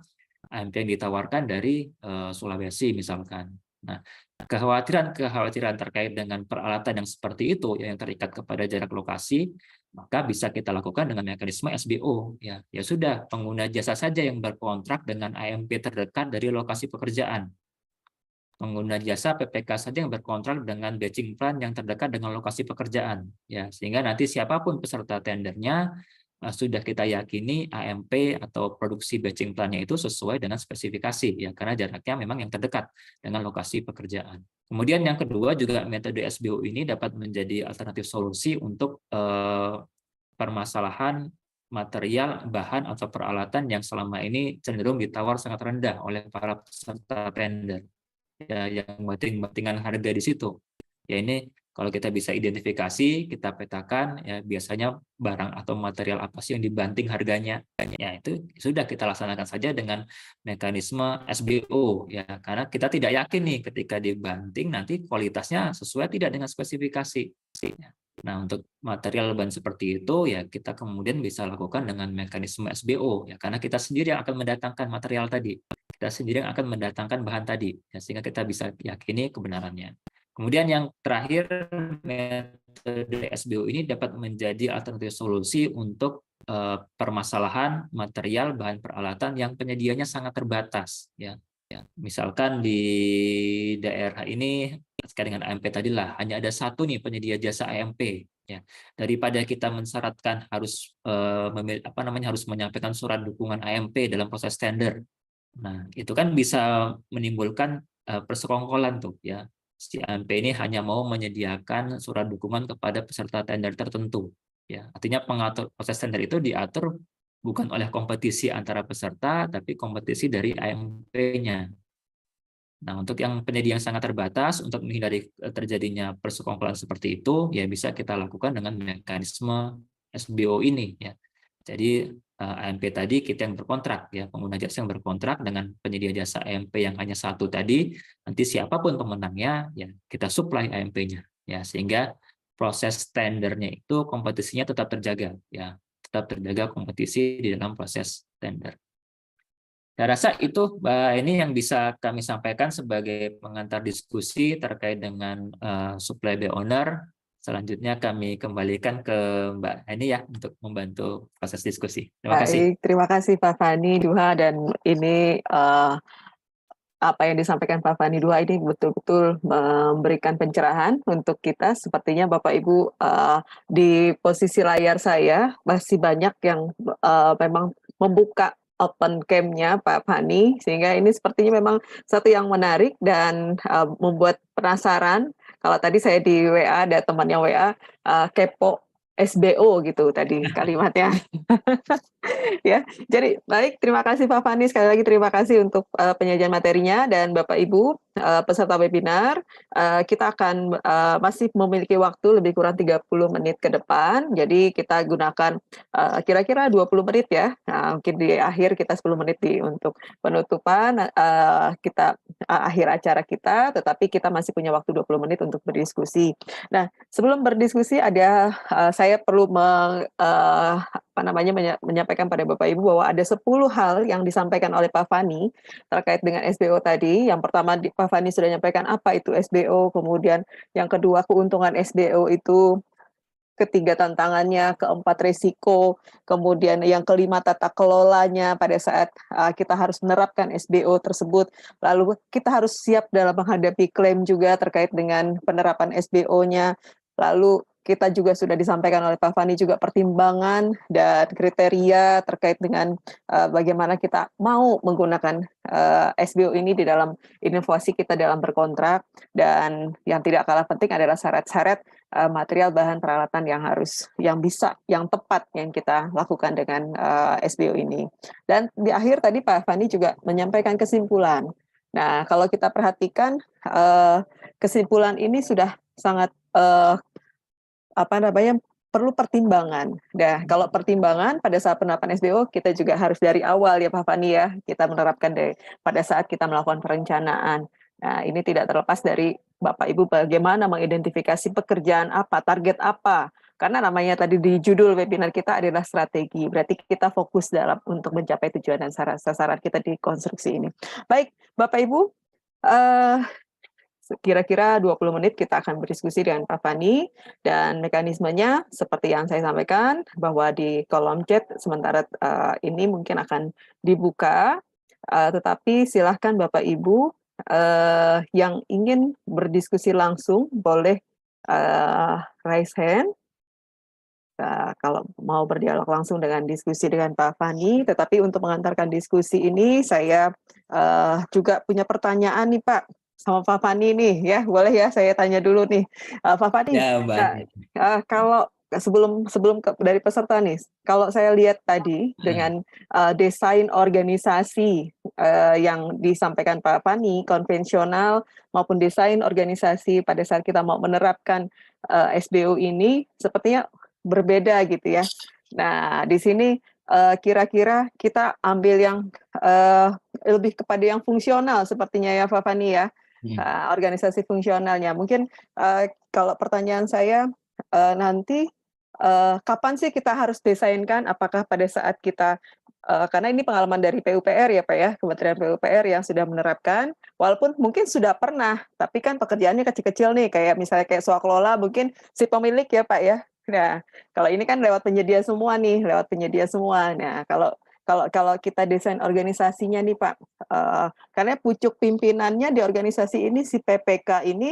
AMP yang ditawarkan dari Sulawesi misalkan. Nah, kekhawatiran terkait dengan peralatan yang seperti itu yang terikat kepada jarak lokasi, maka bisa kita lakukan dengan mekanisme SBO ya. Ya sudah, pengguna jasa saja yang berkontrak dengan AMP terdekat dari lokasi pekerjaan. Pengguna jasa PPK saja yang berkontrak dengan batching plan yang terdekat dengan lokasi pekerjaan ya, sehingga nanti siapapun peserta tendernya sudah kita yakini AMP atau produksi batching plan-nya itu sesuai dengan spesifikasi ya, karena jaraknya memang yang terdekat dengan lokasi pekerjaan. Kemudian yang kedua juga metode SBO ini dapat menjadi alternatif solusi untuk permasalahan material, bahan atau peralatan yang selama ini cenderung ditawar sangat rendah oleh para peserta tender ya, yang banting-bantingan harga di situ. Ya ini kalau kita bisa identifikasi, kita petakan, ya biasanya barang atau material apa sih yang dibanting harganya, ya itu sudah kita laksanakan saja dengan mekanisme SBO, ya karena kita tidak yakin nih ketika dibanting nanti kualitasnya sesuai tidak dengan spesifikasi. Nah untuk material bahan seperti itu ya kita kemudian bisa lakukan dengan mekanisme SBO, ya karena kita sendiri yang akan mendatangkan material tadi, kita sendiri yang akan mendatangkan bahan tadi, ya, sehingga kita bisa yakini kebenarannya. Kemudian yang terakhir, metode SBO ini dapat menjadi alternatif solusi untuk permasalahan material bahan peralatan yang penyedianya sangat terbatas. Ya, misalkan di daerah ini terkait dengan AMP tadilah hanya ada satu nih penyedia jasa AMP. Ya, daripada kita mensyaratkan harus harus menyampaikan surat dukungan AMP dalam proses tender. Nah, itu kan bisa menimbulkan persekongkolan tuh ya. Si AMP ini hanya mau menyediakan surat dukungan kepada peserta tender tertentu. Ya, artinya pengatur proses tender itu diatur bukan oleh kompetisi antara peserta, tapi kompetisi dari AMP-nya. Nah, untuk yang penyedia yang sangat terbatas, untuk menghindari terjadinya persekongkolan seperti itu, ya bisa kita lakukan dengan mekanisme SBO ini. Ya. Jadi AMP tadi kita yang berkontrak, ya, pengguna jasa yang berkontrak dengan penyedia jasa AMP yang hanya satu tadi, nanti siapapun pemenangnya ya kita supply AMP-nya, ya, sehingga proses tendernya itu kompetisinya tetap terjaga, ya, tetap terjaga kompetisi di dalam proses tender. Saya rasa itu ini yang bisa kami sampaikan sebagai pengantar diskusi terkait dengan supply by owner. Selanjutnya kami kembalikan ke Mbak Heni ya untuk membantu proses diskusi. Terima kasih. Baik, terima kasih Pak Fani Duha, dan ini apa yang disampaikan Pak Fani Duha ini betul-betul memberikan pencerahan untuk kita. Sepertinya Bapak Ibu di posisi layar saya masih banyak yang memang membuka open cam-nya Pak Fani, sehingga ini sepertinya memang satu yang menarik dan membuat penasaran. Kalau tadi saya di WA, ada temannya WA, kepo SBO gitu tadi kalimatnya. Ya, jadi baik, terima kasih Pak Fani, sekali lagi terima kasih untuk penyajian materinya, dan Bapak Ibu peserta webinar, kita akan masih memiliki waktu lebih kurang 30 menit ke depan, jadi kita gunakan kira-kira 20 menit ya. Nah, mungkin di akhir kita 10 menit untuk penutupan, kita akhir acara kita, tetapi kita masih punya waktu 20 menit untuk berdiskusi. Nah, sebelum berdiskusi ada saya perlu menyampaikan pada Bapak Ibu bahwa ada 10 hal yang disampaikan oleh Pak Fani terkait dengan SBO tadi. Yang pertama, Pak Fani sudah menyampaikan apa itu SBO, kemudian yang kedua keuntungan SBO itu, ketiga tantangannya, keempat resiko, kemudian yang kelima tata kelolanya pada saat kita harus menerapkan SBO tersebut. Lalu kita harus siap dalam menghadapi klaim juga terkait dengan penerapan SBO-nya. Lalu kita juga sudah disampaikan oleh Pak Fani juga pertimbangan dan kriteria terkait dengan bagaimana kita mau menggunakan SBO ini di dalam inovasi kita dalam berkontrak, dan yang tidak kalah penting adalah syarat-syarat material bahan peralatan yang tepat yang kita lakukan dengan SBO ini. Dan di akhir tadi Pak Fani juga menyampaikan kesimpulan. Nah, kalau kita perhatikan kesimpulan ini sudah sangat perlu pertimbangan. Nah, kalau pertimbangan pada saat penerapan SBO, kita juga harus dari awal ya Pak Fani ya, kita menerapkan pada saat kita melakukan perencanaan. Nah, ini tidak terlepas dari Bapak Ibu bagaimana mengidentifikasi pekerjaan apa, target apa. Karena namanya tadi di judul webinar kita adalah strategi. Berarti kita fokus untuk mencapai tujuan dan sasaran kita di konstruksi ini. Baik, Bapak Ibu, kira-kira 20 menit kita akan berdiskusi dengan Pak Fani, dan mekanismenya seperti yang saya sampaikan bahwa di kolom chat sementara ini mungkin akan dibuka, tetapi silahkan Bapak Ibu yang ingin berdiskusi langsung boleh raise hand kalau mau berdialog langsung dengan diskusi dengan Pak Fani. Tetapi untuk mengantarkan diskusi ini saya juga punya pertanyaan nih Pak sama Pak Fani nih ya, boleh ya saya tanya dulu nih Pak Fani. Ya, Mbak. Kalau sebelum dari peserta nih, kalau saya lihat tadi dengan desain organisasi yang disampaikan Pak Fani, konvensional maupun desain organisasi pada saat kita mau menerapkan SBO ini sepertinya berbeda gitu ya. Nah, di sini kira-kira kita ambil yang lebih kepada yang fungsional sepertinya ya Pak Fani ya. Organisasi fungsionalnya. Mungkin kalau pertanyaan saya nanti kapan sih kita harus desainkan, apakah pada saat kita karena ini pengalaman dari PUPR ya Pak ya, Kementerian PUPR yang sudah menerapkan, walaupun mungkin sudah pernah, tapi kan pekerjaannya kecil-kecil nih, kayak misalnya kayak swaklola mungkin si pemilik ya Pak ya. Nah, kalau ini kan lewat penyedia semua nih, Nah, kalau kita desain organisasinya nih Pak, karena pucuk pimpinannya di organisasi ini si PPK ini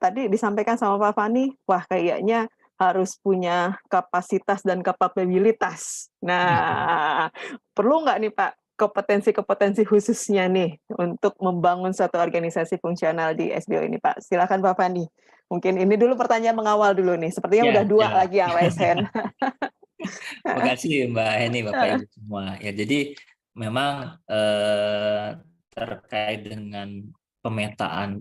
tadi disampaikan sama Pak Fani, wah kayaknya harus punya kapasitas dan kapabilitas. Nah, perlu nggak nih Pak kompetensi-kompetensi khususnya nih untuk membangun suatu organisasi fungsional di SBO ini Pak? Silakan Pak Fani. Mungkin ini dulu pertanyaan mengawal dulu nih. Sepertinya udah 2 lagi yang raise hand. Terima kasih Mbak Heni, Bapak Ibu semua. Ya, jadi memang terkait dengan pemetaan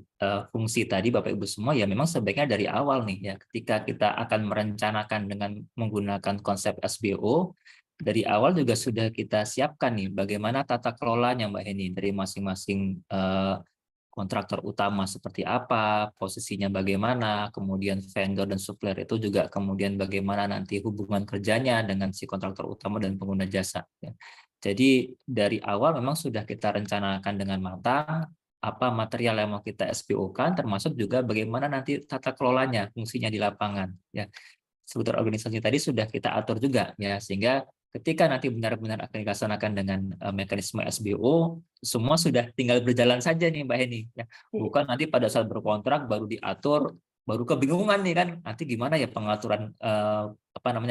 fungsi tadi Bapak Ibu semua, ya memang sebaiknya dari awal nih ya, ketika kita akan merencanakan dengan menggunakan konsep SBO, dari awal juga sudah kita siapkan nih bagaimana tata kelolanya Mbak Heni dari masing-masing kontraktor utama seperti apa, posisinya bagaimana, kemudian vendor dan supplier itu juga kemudian bagaimana nanti hubungan kerjanya dengan si kontraktor utama dan pengguna jasa. Ya. Jadi dari awal memang sudah kita rencanakan dengan matang apa material yang mau kita SPO-kan, termasuk juga bagaimana nanti tata kelolanya, fungsinya di lapangan. Ya. Struktur organisasi tadi sudah kita atur juga, ya sehingga ketika nanti benar-benar akan dilaksanakan dengan mekanisme SBO, semua sudah tinggal berjalan saja nih Mbak Heni. Ya. Bukan nanti pada saat berkontrak baru diatur, baru kebingungan nih kan, nanti gimana ya pengaturan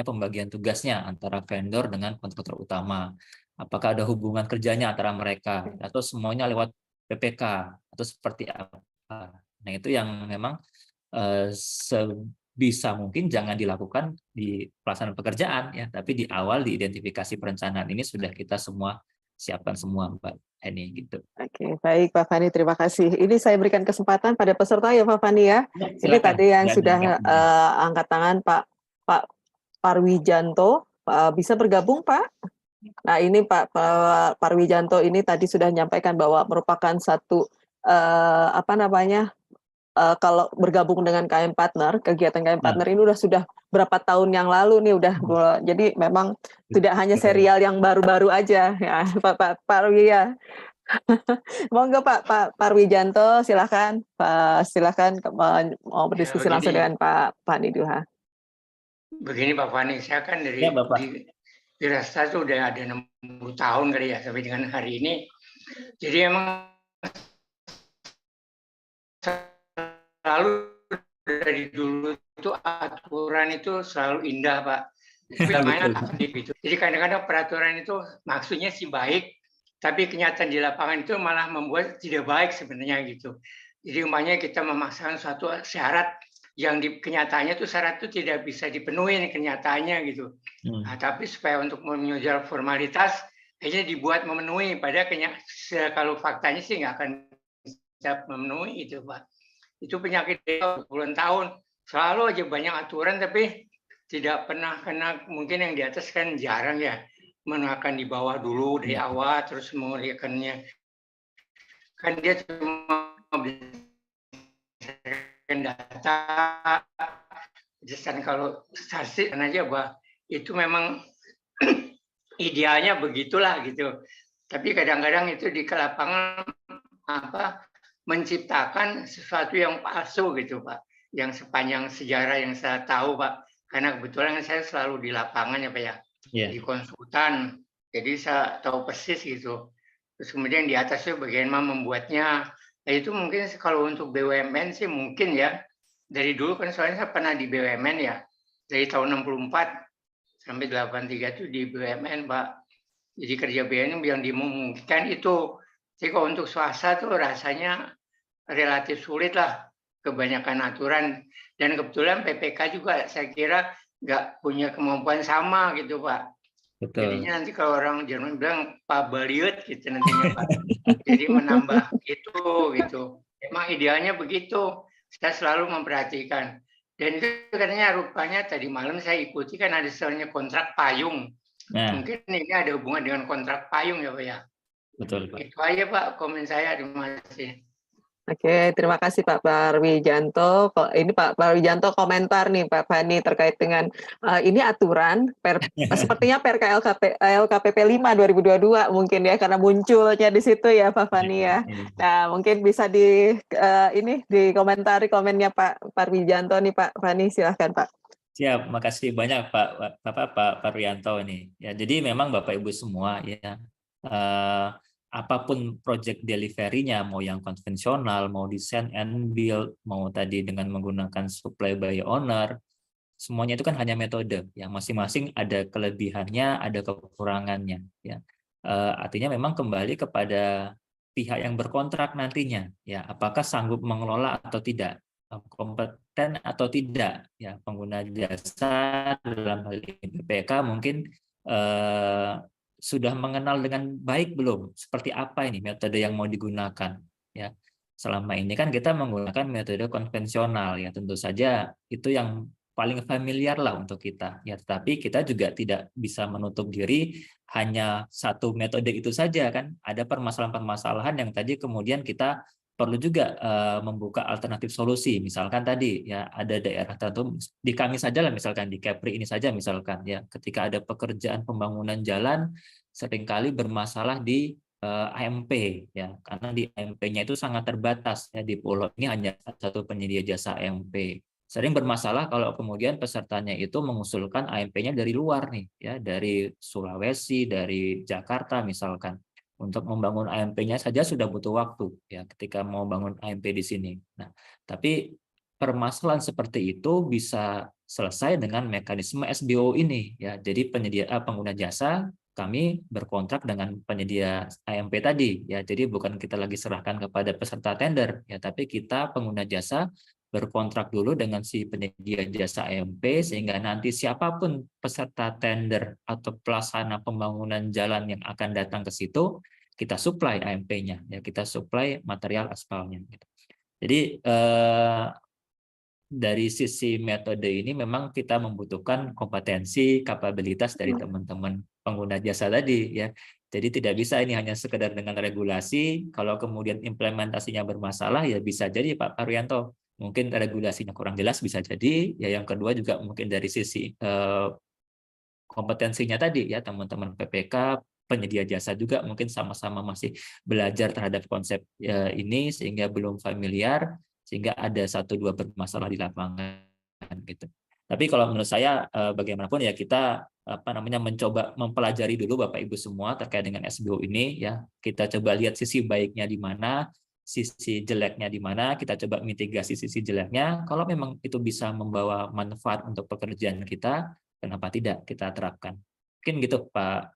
pembagian tugasnya antara vendor dengan kontraktor utama. Apakah ada hubungan kerjanya antara mereka, atau semuanya lewat PPK, atau seperti apa. Nah itu yang memang bisa mungkin jangan dilakukan di pelaksanaan pekerjaan ya, tapi di awal di identifikasi perencanaan ini sudah kita semua siapkan semua Mbak Heni gitu. Oke, baik Pak Fani, terima kasih. Ini saya berikan kesempatan pada peserta ya Pak Fani ya. Ini tadi yang sudah angkat tangan Pak Parwijanto, bisa bergabung Pak? Nah ini Pak Parwijanto ini tadi sudah menyampaikan bahwa merupakan satu kalau bergabung dengan KM Partner, kegiatan KM Partner ini sudah berapa tahun yang lalu nih jadi memang tidak hanya serial yang baru-baru aja ya Pak Parwi ya. Monggo Pak Parwijanto, silakan mau berdiskusi langsung dengan Pak Fani Duha. Begini Pak Fani, saya kan dari di Rasta itu udah ada 60 tahun kali ya sampai dengan hari ini. Jadi emang selalu dari dulu itu aturan itu selalu indah Pak. Jadi kadang-kadang peraturan itu maksudnya sih baik, tapi kenyataan di lapangan itu malah membuat tidak baik sebenarnya gitu. Jadi umpamanya kita memaksakan suatu syarat yang di kenyataannya itu syarat itu tidak bisa dipenuhi kenyataannya gitu. Nah, tapi supaya untuk menunjang formalitas akhirnya dibuat memenuhi, padahal kalau faktanya sih nggak akan bisa memenuhi itu Pak. Itu penyakit puluhan tahun, selalu aja banyak aturan tapi tidak pernah kena, mungkin yang di atas kan jarang ya, menakan di bawah dulu dari awal terus menguliakannya. Kan dia cuma berdasarkan data, berdasarkan kalau statistik aja bahwa itu memang idealnya begitulah gitu. Tapi kadang-kadang itu di lapangan menciptakan sesuatu yang palsu gitu Pak. Yang sepanjang sejarah yang saya tahu Pak, karena kebetulan saya selalu di lapangan ya Pak ya, di konsultan, jadi saya tahu persis gitu. Terus kemudian di atasnya bagaimana membuatnya. Nah itu mungkin kalau untuk BUMN sih mungkin ya, dari dulu kan soalnya saya pernah di BUMN ya, dari tahun 64 sampai 83 itu di BUMN Pak. Jadi kerja BUMN yang dimungkinkan itu. Jadi kalau untuk swasta tuh rasanya relatif sulit lah, kebanyakan aturan, dan kebetulan PPK juga saya kira nggak punya kemampuan sama gitu Pak. Betul. Jadinya nanti kalau orang Jerman bilang Pak Baliut gitu nantinya Pak. Jadi menambah gitu. Emang idealnya begitu. Saya selalu memperhatikan. Dan itu katanya rupanya tadi malam saya ikuti kan ada soalnya kontrak payung. Mungkin ini ada hubungan dengan kontrak payung ya Pak ya. Betul Pak. Itu aja Pak komen saya, terima kasih. Oke, terima kasih Pak Parwijanto. Ini Pak Parwijanto komentar nih Pak Fani terkait dengan ini aturan sepertinya PRK LKPP 5 2022 mungkin ya, karena munculnya di situ ya Pak Fani ya. Nah, mungkin bisa dikomentari komennya Pak Parwijanto nih Pak Fani, silahkan Pak. Siap, makasih banyak Pak Parwijanto ini. Ya, jadi memang Bapak Ibu semua ya, apapun project delivery-nya, mau yang konvensional, mau design and build, mau tadi dengan menggunakan supply by owner, semuanya itu kan hanya metode, yang masing-masing ada kelebihannya, ada kekurangannya. Ya. Artinya memang kembali kepada pihak yang berkontrak nantinya, ya apakah sanggup mengelola atau tidak, kompeten atau tidak, ya pengguna jasa dalam hal ini BPK mungkin sudah mengenal dengan baik belum seperti apa ini metode yang mau digunakan ya. Selama ini kan kita menggunakan metode konvensional ya, tentu saja itu yang paling familiar lah untuk kita. Ya, tetapi kita juga tidak bisa menutup diri hanya satu metode itu saja kan. Ada permasalahan-permasalahan yang tadi kemudian kita perlu juga membuka alternatif solusi. Misalkan tadi ya ada daerah tertentu di kami saja lah, misalkan di Kepri ini saja misalkan ya, ketika ada pekerjaan pembangunan jalan seringkali bermasalah di AMP ya, karena di AMP-nya itu sangat terbatas ya, di pulau ini hanya satu penyedia jasa AMP. Sering bermasalah kalau kemudian pesertanya itu mengusulkan AMP-nya dari luar nih ya, dari Sulawesi, dari Jakarta misalkan. Untuk membangun AMP-nya saja sudah butuh waktu ya ketika mau bangun AMP di sini. Nah, tapi permasalahan seperti itu bisa selesai dengan mekanisme SBO ini ya. Jadi pengguna jasa kami berkontrak dengan penyedia AMP tadi ya. Jadi bukan kita lagi serahkan kepada peserta tender ya, tapi kita pengguna jasa berkontrak dulu dengan si penyedia jasa AMP sehingga nanti siapapun peserta tender atau pelaksana pembangunan jalan yang akan datang ke situ, kita supply AMP-nya ya, kita supply material aspalnya gitu. Jadi dari sisi metode ini memang kita membutuhkan kompetensi, kapabilitas dari teman-teman pengguna jasa tadi ya. Jadi tidak bisa ini hanya sekedar dengan regulasi, kalau kemudian implementasinya bermasalah ya bisa jadi Pak Parianto mungkin regulasinya kurang jelas, bisa jadi ya. Yang kedua juga mungkin dari sisi kompetensinya tadi ya, teman-teman PPK penyedia jasa juga mungkin sama-sama masih belajar terhadap konsep ini sehingga belum familiar, sehingga ada 1-2 bermasalah di lapangan gitu. Tapi kalau menurut saya bagaimanapun ya kita mencoba mempelajari dulu Bapak Ibu semua terkait dengan SBO ini ya. Kita coba lihat sisi baiknya di mana, sisi jeleknya di mana, kita coba mitigasi sisi jeleknya. Kalau memang itu bisa membawa manfaat untuk pekerjaan kita, kenapa tidak kita terapkan? Mungkin gitu Pak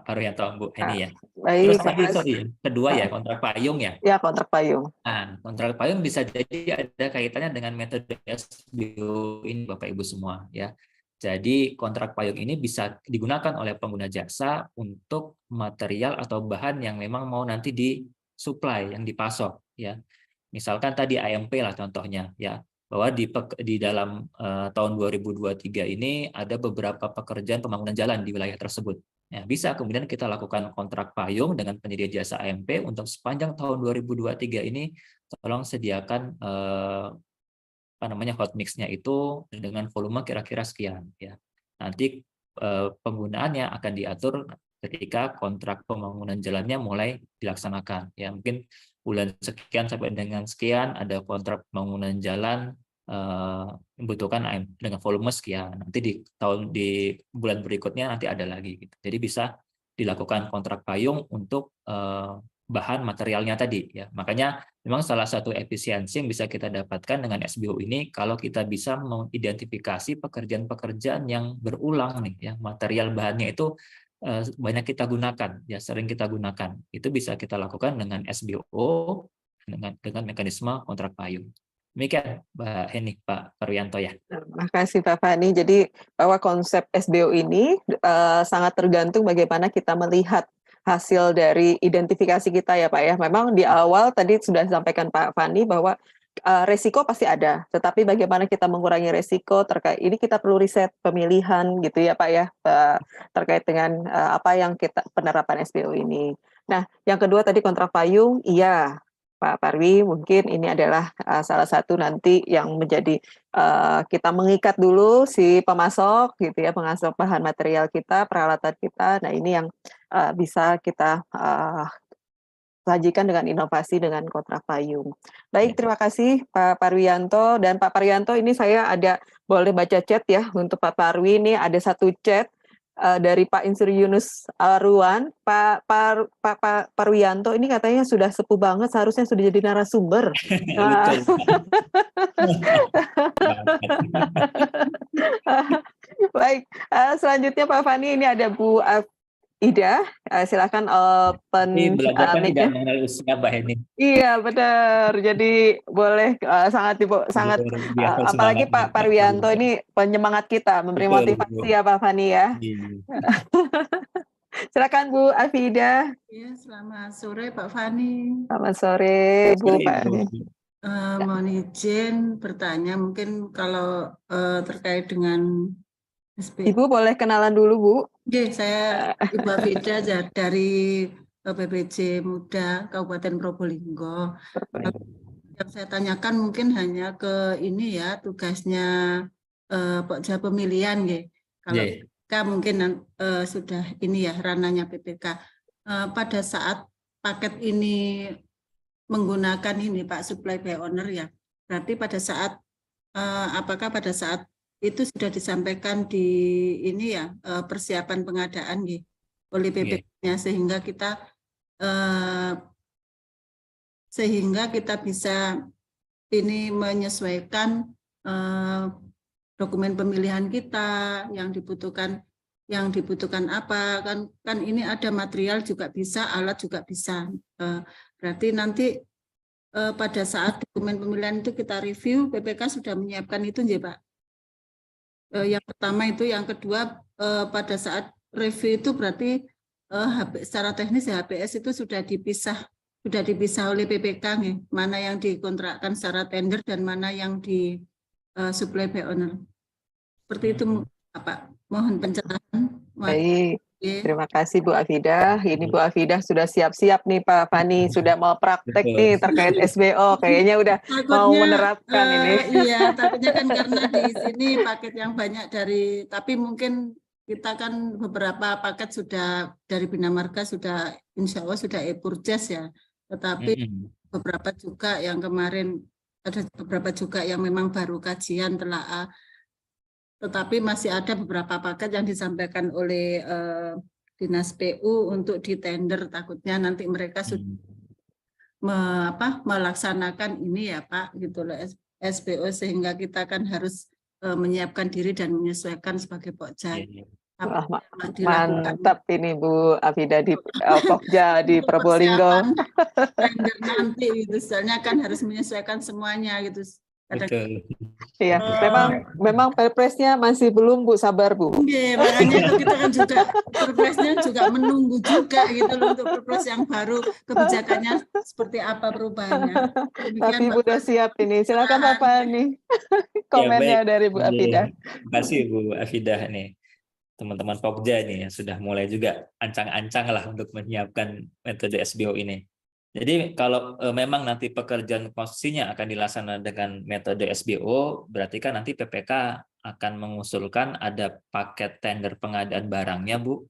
Parianto, Bu Eni ya. Terus Baik, tadi sorry, kedua ya kontrak payung ya. Ya, kontrak payung. Nah, kontrak payung bisa jadi ada kaitannya dengan metode SBO ini Bapak Ibu semua ya. Jadi kontrak payung ini bisa digunakan oleh pengguna jasa untuk material atau bahan yang memang mau nanti disuplai, yang dipasok ya. Misalkan tadi AMP lah contohnya ya, bahwa di dalam tahun 2023 ini ada beberapa pekerjaan pembangunan jalan di wilayah tersebut. Ya, bisa kemudian kita lakukan kontrak payung dengan penyedia jasa AMP untuk sepanjang tahun 2023 ini, tolong sediakan hot mix-nya itu dengan volume kira-kira sekian ya. Nanti penggunaannya akan diatur ketika kontrak pembangunan jalannya mulai dilaksanakan ya. Mungkin bulan sekian sampai dengan sekian ada kontrak pembangunan jalan membutuhkan dengan volume sekian. Nanti di bulan berikutnya nanti ada lagi gitu. Jadi bisa dilakukan kontrak payung untuk bahan materialnya tadi ya. Makanya memang salah satu efisiensi yang bisa kita dapatkan dengan SBO ini kalau kita bisa mengidentifikasi pekerjaan-pekerjaan yang berulang nih ya, material bahannya itu banyak kita gunakan ya, sering kita gunakan. Itu bisa kita lakukan dengan SBO dengan mekanisme kontrak payung. Demikian Mbak Heni, Pak Parianto ya. Terima kasih Pak Fani. Jadi bahwa konsep SBO ini sangat tergantung bagaimana kita melihat hasil dari identifikasi kita ya Pak ya. Memang di awal tadi sudah disampaikan Pak Fani bahwa resiko pasti ada, tetapi bagaimana kita mengurangi resiko terkait ini kita perlu riset pemilihan gitu ya Pak ya, terkait dengan apa yang kita penerapan SBO ini. Nah, yang kedua tadi kontrak payung, iya Pak Parwi, mungkin ini adalah salah satu nanti yang menjadi kita mengikat dulu si pemasok gitu ya, pemasok bahan material kita, peralatan kita. Nah, ini yang bisa kita sajikan dengan inovasi dengan kontrak payung. Baik, terima kasih Pak Parwianto. Dan Pak Parwianto, ini saya boleh baca chat ya untuk Pak Parwi. Ini ada satu chat dari Pak Insur Yunus Alruan. Pak Parwianto ini katanya sudah sepuh banget, seharusnya sudah jadi narasumber. Baik, selanjutnya Pak Fani, ini ada Bu Ida, silakan open belajar tidak mengenal usia Mbak Heni. Iya benar, jadi boleh sangat apalagi Pak Parwianto ini penyemangat kita, memberi motivasi ya Pak Fani ya. Silakan Bu Afida. Ya, selamat sore Pak Fani. Selamat sore Bu Fani. Mohon izin bertanya, mungkin kalau terkait dengan SPO. Ibu boleh kenalan dulu, Bu. Oke, saya Ibu Afida dari PPJ Muda Kabupaten Probolinggo. Yang saya tanyakan mungkin hanya ke ini ya, tugasnya Pokja pemilihan ya. Kalau PPK mungkin sudah ini ya ranahnya PPK. Pada saat paket ini menggunakan ini Pak supply by owner ya. Berarti pada saat apakah pada saat itu sudah disampaikan di ini ya persiapan pengadaan ya, oleh PPK-nya sehingga kita bisa ini menyesuaikan dokumen pemilihan kita yang dibutuhkan apa kan ini ada material juga bisa, alat juga bisa. Berarti nanti pada saat dokumen pemilihan itu kita review, PPK sudah menyiapkan itu ya Pak. Yang pertama itu, yang kedua pada saat review itu berarti secara teknis ya, HPS itu sudah dipisah oleh PPK nih, mana yang dikontrakkan secara tender dan mana yang di supply by owner. Seperti itu Pak. Mohon pencerahan. Baik. Terima kasih Bu Afida. Ini Bu Afida sudah siap-siap nih Pak Fani, sudah mau praktek nih terkait SBO. Kayaknya udah mau menerapkan ini. Iya, takutnya kan karena di sini paket yang banyak tapi mungkin kita kan beberapa paket sudah dari Bina Marga sudah insya Allah sudah e-purchase ya. Tetapi beberapa juga yang kemarin ada beberapa juga yang memang baru kajian telaah. Tetapi masih ada beberapa paket yang disampaikan oleh Dinas PU untuk ditender, takutnya nanti mereka sudah melaksanakan ini ya Pak gitu loh SPO, sehingga kita kan harus menyiapkan diri dan menyesuaikan sebagai Pokja. Wah, mantap ini Bu Afida di Pokja di Probolinggo. Tender nanti gitu, soalnya kan harus menyesuaikan semuanya gitu. Betul. Iya, memang perpresnya masih belum Bu, sabar Bu. Iya, makanya itu kita kan juga perpresnya juga menunggu juga gitu loh untuk perpres yang baru, kebijakannya seperti apa perubahannya. Tapi Bu udah siap ini, silakan Pak Fani. Komennya dari Bu Afida. Terima kasih Bu Afida nih. Teman-teman Pokja nih yang sudah mulai juga ancang-ancang lah untuk menyiapkan metode SBO ini. Jadi kalau memang nanti pekerjaan konstruksinya akan dilaksanakan dengan metode SBO, berarti kan nanti PPK akan mengusulkan ada paket tender pengadaan barangnya, Bu.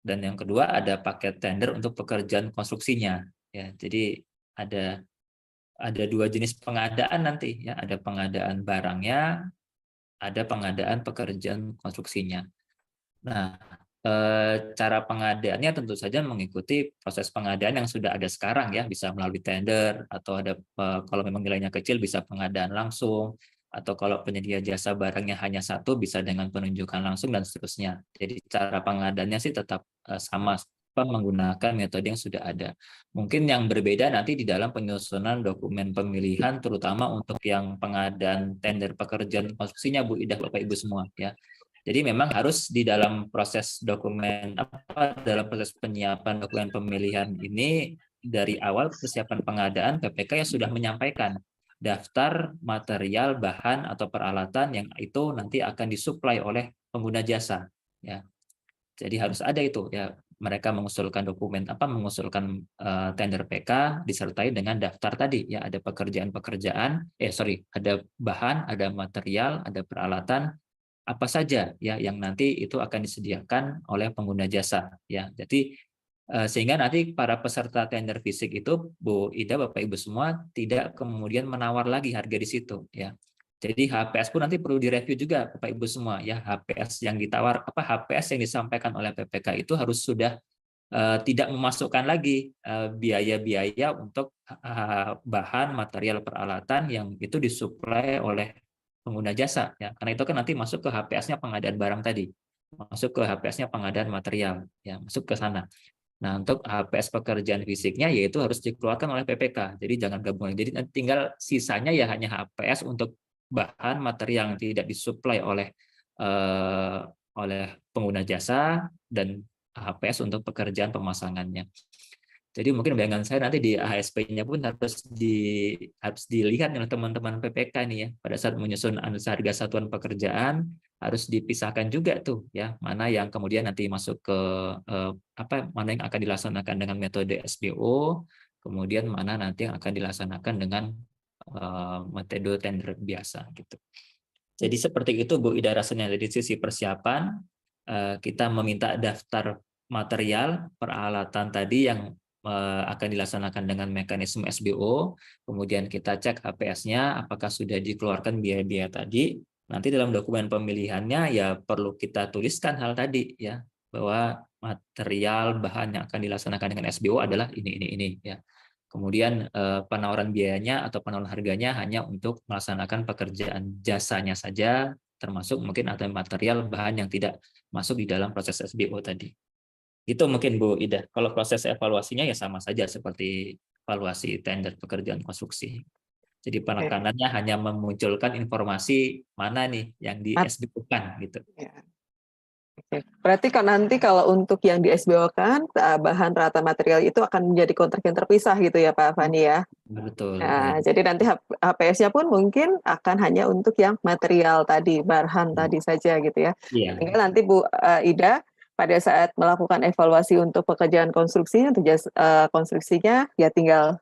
Dan yang kedua ada paket tender untuk pekerjaan konstruksinya. Ya, jadi ada dua jenis pengadaan nanti, ya, ada pengadaan barangnya, ada pengadaan pekerjaan konstruksinya. Nah, cara pengadaannya tentu saja mengikuti proses pengadaan yang sudah ada sekarang ya, bisa melalui tender atau ada kalau memang nilainya kecil bisa pengadaan langsung, atau kalau penyedia jasa barangnya hanya satu bisa dengan penunjukan langsung dan seterusnya. Jadi cara pengadaannya sih tetap sama menggunakan metode yang sudah ada. Mungkin yang berbeda nanti di dalam penyusunan dokumen pemilihan, terutama untuk yang pengadaan tender pekerjaan konstruksinya Bu Ida, Bapak Ibu semua ya. Jadi memang harus di dalam proses dalam proses penyiapan dokumen pemilihan ini dari awal persiapan pengadaan PPK yang sudah menyampaikan daftar material, bahan atau peralatan yang itu nanti akan disuplai oleh pengguna jasa ya. Jadi harus ada itu ya, mereka mengusulkan mengusulkan tender PK disertai dengan daftar tadi ya, ada ada bahan, ada material, ada peralatan apa saja ya yang nanti itu akan disediakan oleh pengguna jasa ya. Jadi sehingga nanti para peserta tender fisik itu Bu Ida, Bapak Ibu semua tidak kemudian menawar lagi harga di situ ya. Jadi HPS pun nanti perlu direview juga Bapak Ibu semua ya, HPS yang ditawar HPS yang disampaikan oleh PPK itu harus sudah tidak memasukkan lagi biaya-biaya untuk bahan, material, peralatan yang itu disuplai oleh pengguna jasa ya, karena itu kan nanti masuk ke HPS-nya pengadaan barang tadi, masuk ke HPS-nya pengadaan material ya, masuk ke sana. Nah, untuk HPS pekerjaan fisiknya yaitu harus dikeluarkan oleh PPK, jadi jangan gabungan. Jadi tinggal sisanya ya hanya HPS untuk bahan material yang tidak disuplai oleh pengguna jasa dan HPS untuk pekerjaan pemasangannya. Jadi mungkin bayangan saya nanti di AHSP-nya pun harus dilihat oleh teman-teman PPK nih ya, pada saat menyusun analisa harga satuan pekerjaan harus dipisahkan juga tuh ya, mana yang kemudian nanti masuk ke mana yang akan dilaksanakan dengan metode SBO, kemudian mana nanti yang akan dilaksanakan dengan metode tender biasa gitu. Jadi seperti itu Bu Ida rasanya. Dari sisi persiapan kita meminta daftar material peralatan tadi yang akan dilaksanakan dengan mekanisme SBO, kemudian kita cek HPS-nya apakah sudah dikeluarkan biaya-biaya tadi. Nanti dalam dokumen pemilihannya ya perlu kita tuliskan hal tadi ya, bahwa material bahan yang akan dilaksanakan dengan SBO adalah ini ya. Kemudian penawaran biayanya atau penawaran harganya hanya untuk melaksanakan pekerjaan jasanya saja, termasuk mungkin ada material bahan yang tidak masuk di dalam proses SBO tadi. Itu mungkin Bu Ida. Kalau proses evaluasinya ya sama saja seperti evaluasi tender pekerjaan konstruksi. Jadi penekanannya hanya memunculkan informasi mana nih yang di SBO-kan gitu. Oke. Berarti nanti kalau untuk yang di SBO-kan bahan peralatan material itu akan menjadi kontrak yang terpisah gitu ya Pak Fani ya. Betul. Nah, jadi nanti HPS-nya pun mungkin akan hanya untuk yang material tadi, bahan tadi saja gitu ya. Sehingga nanti Bu Ida pada saat melakukan evaluasi untuk pekerjaan konstruksinya, untuk konstruksinya ya tinggal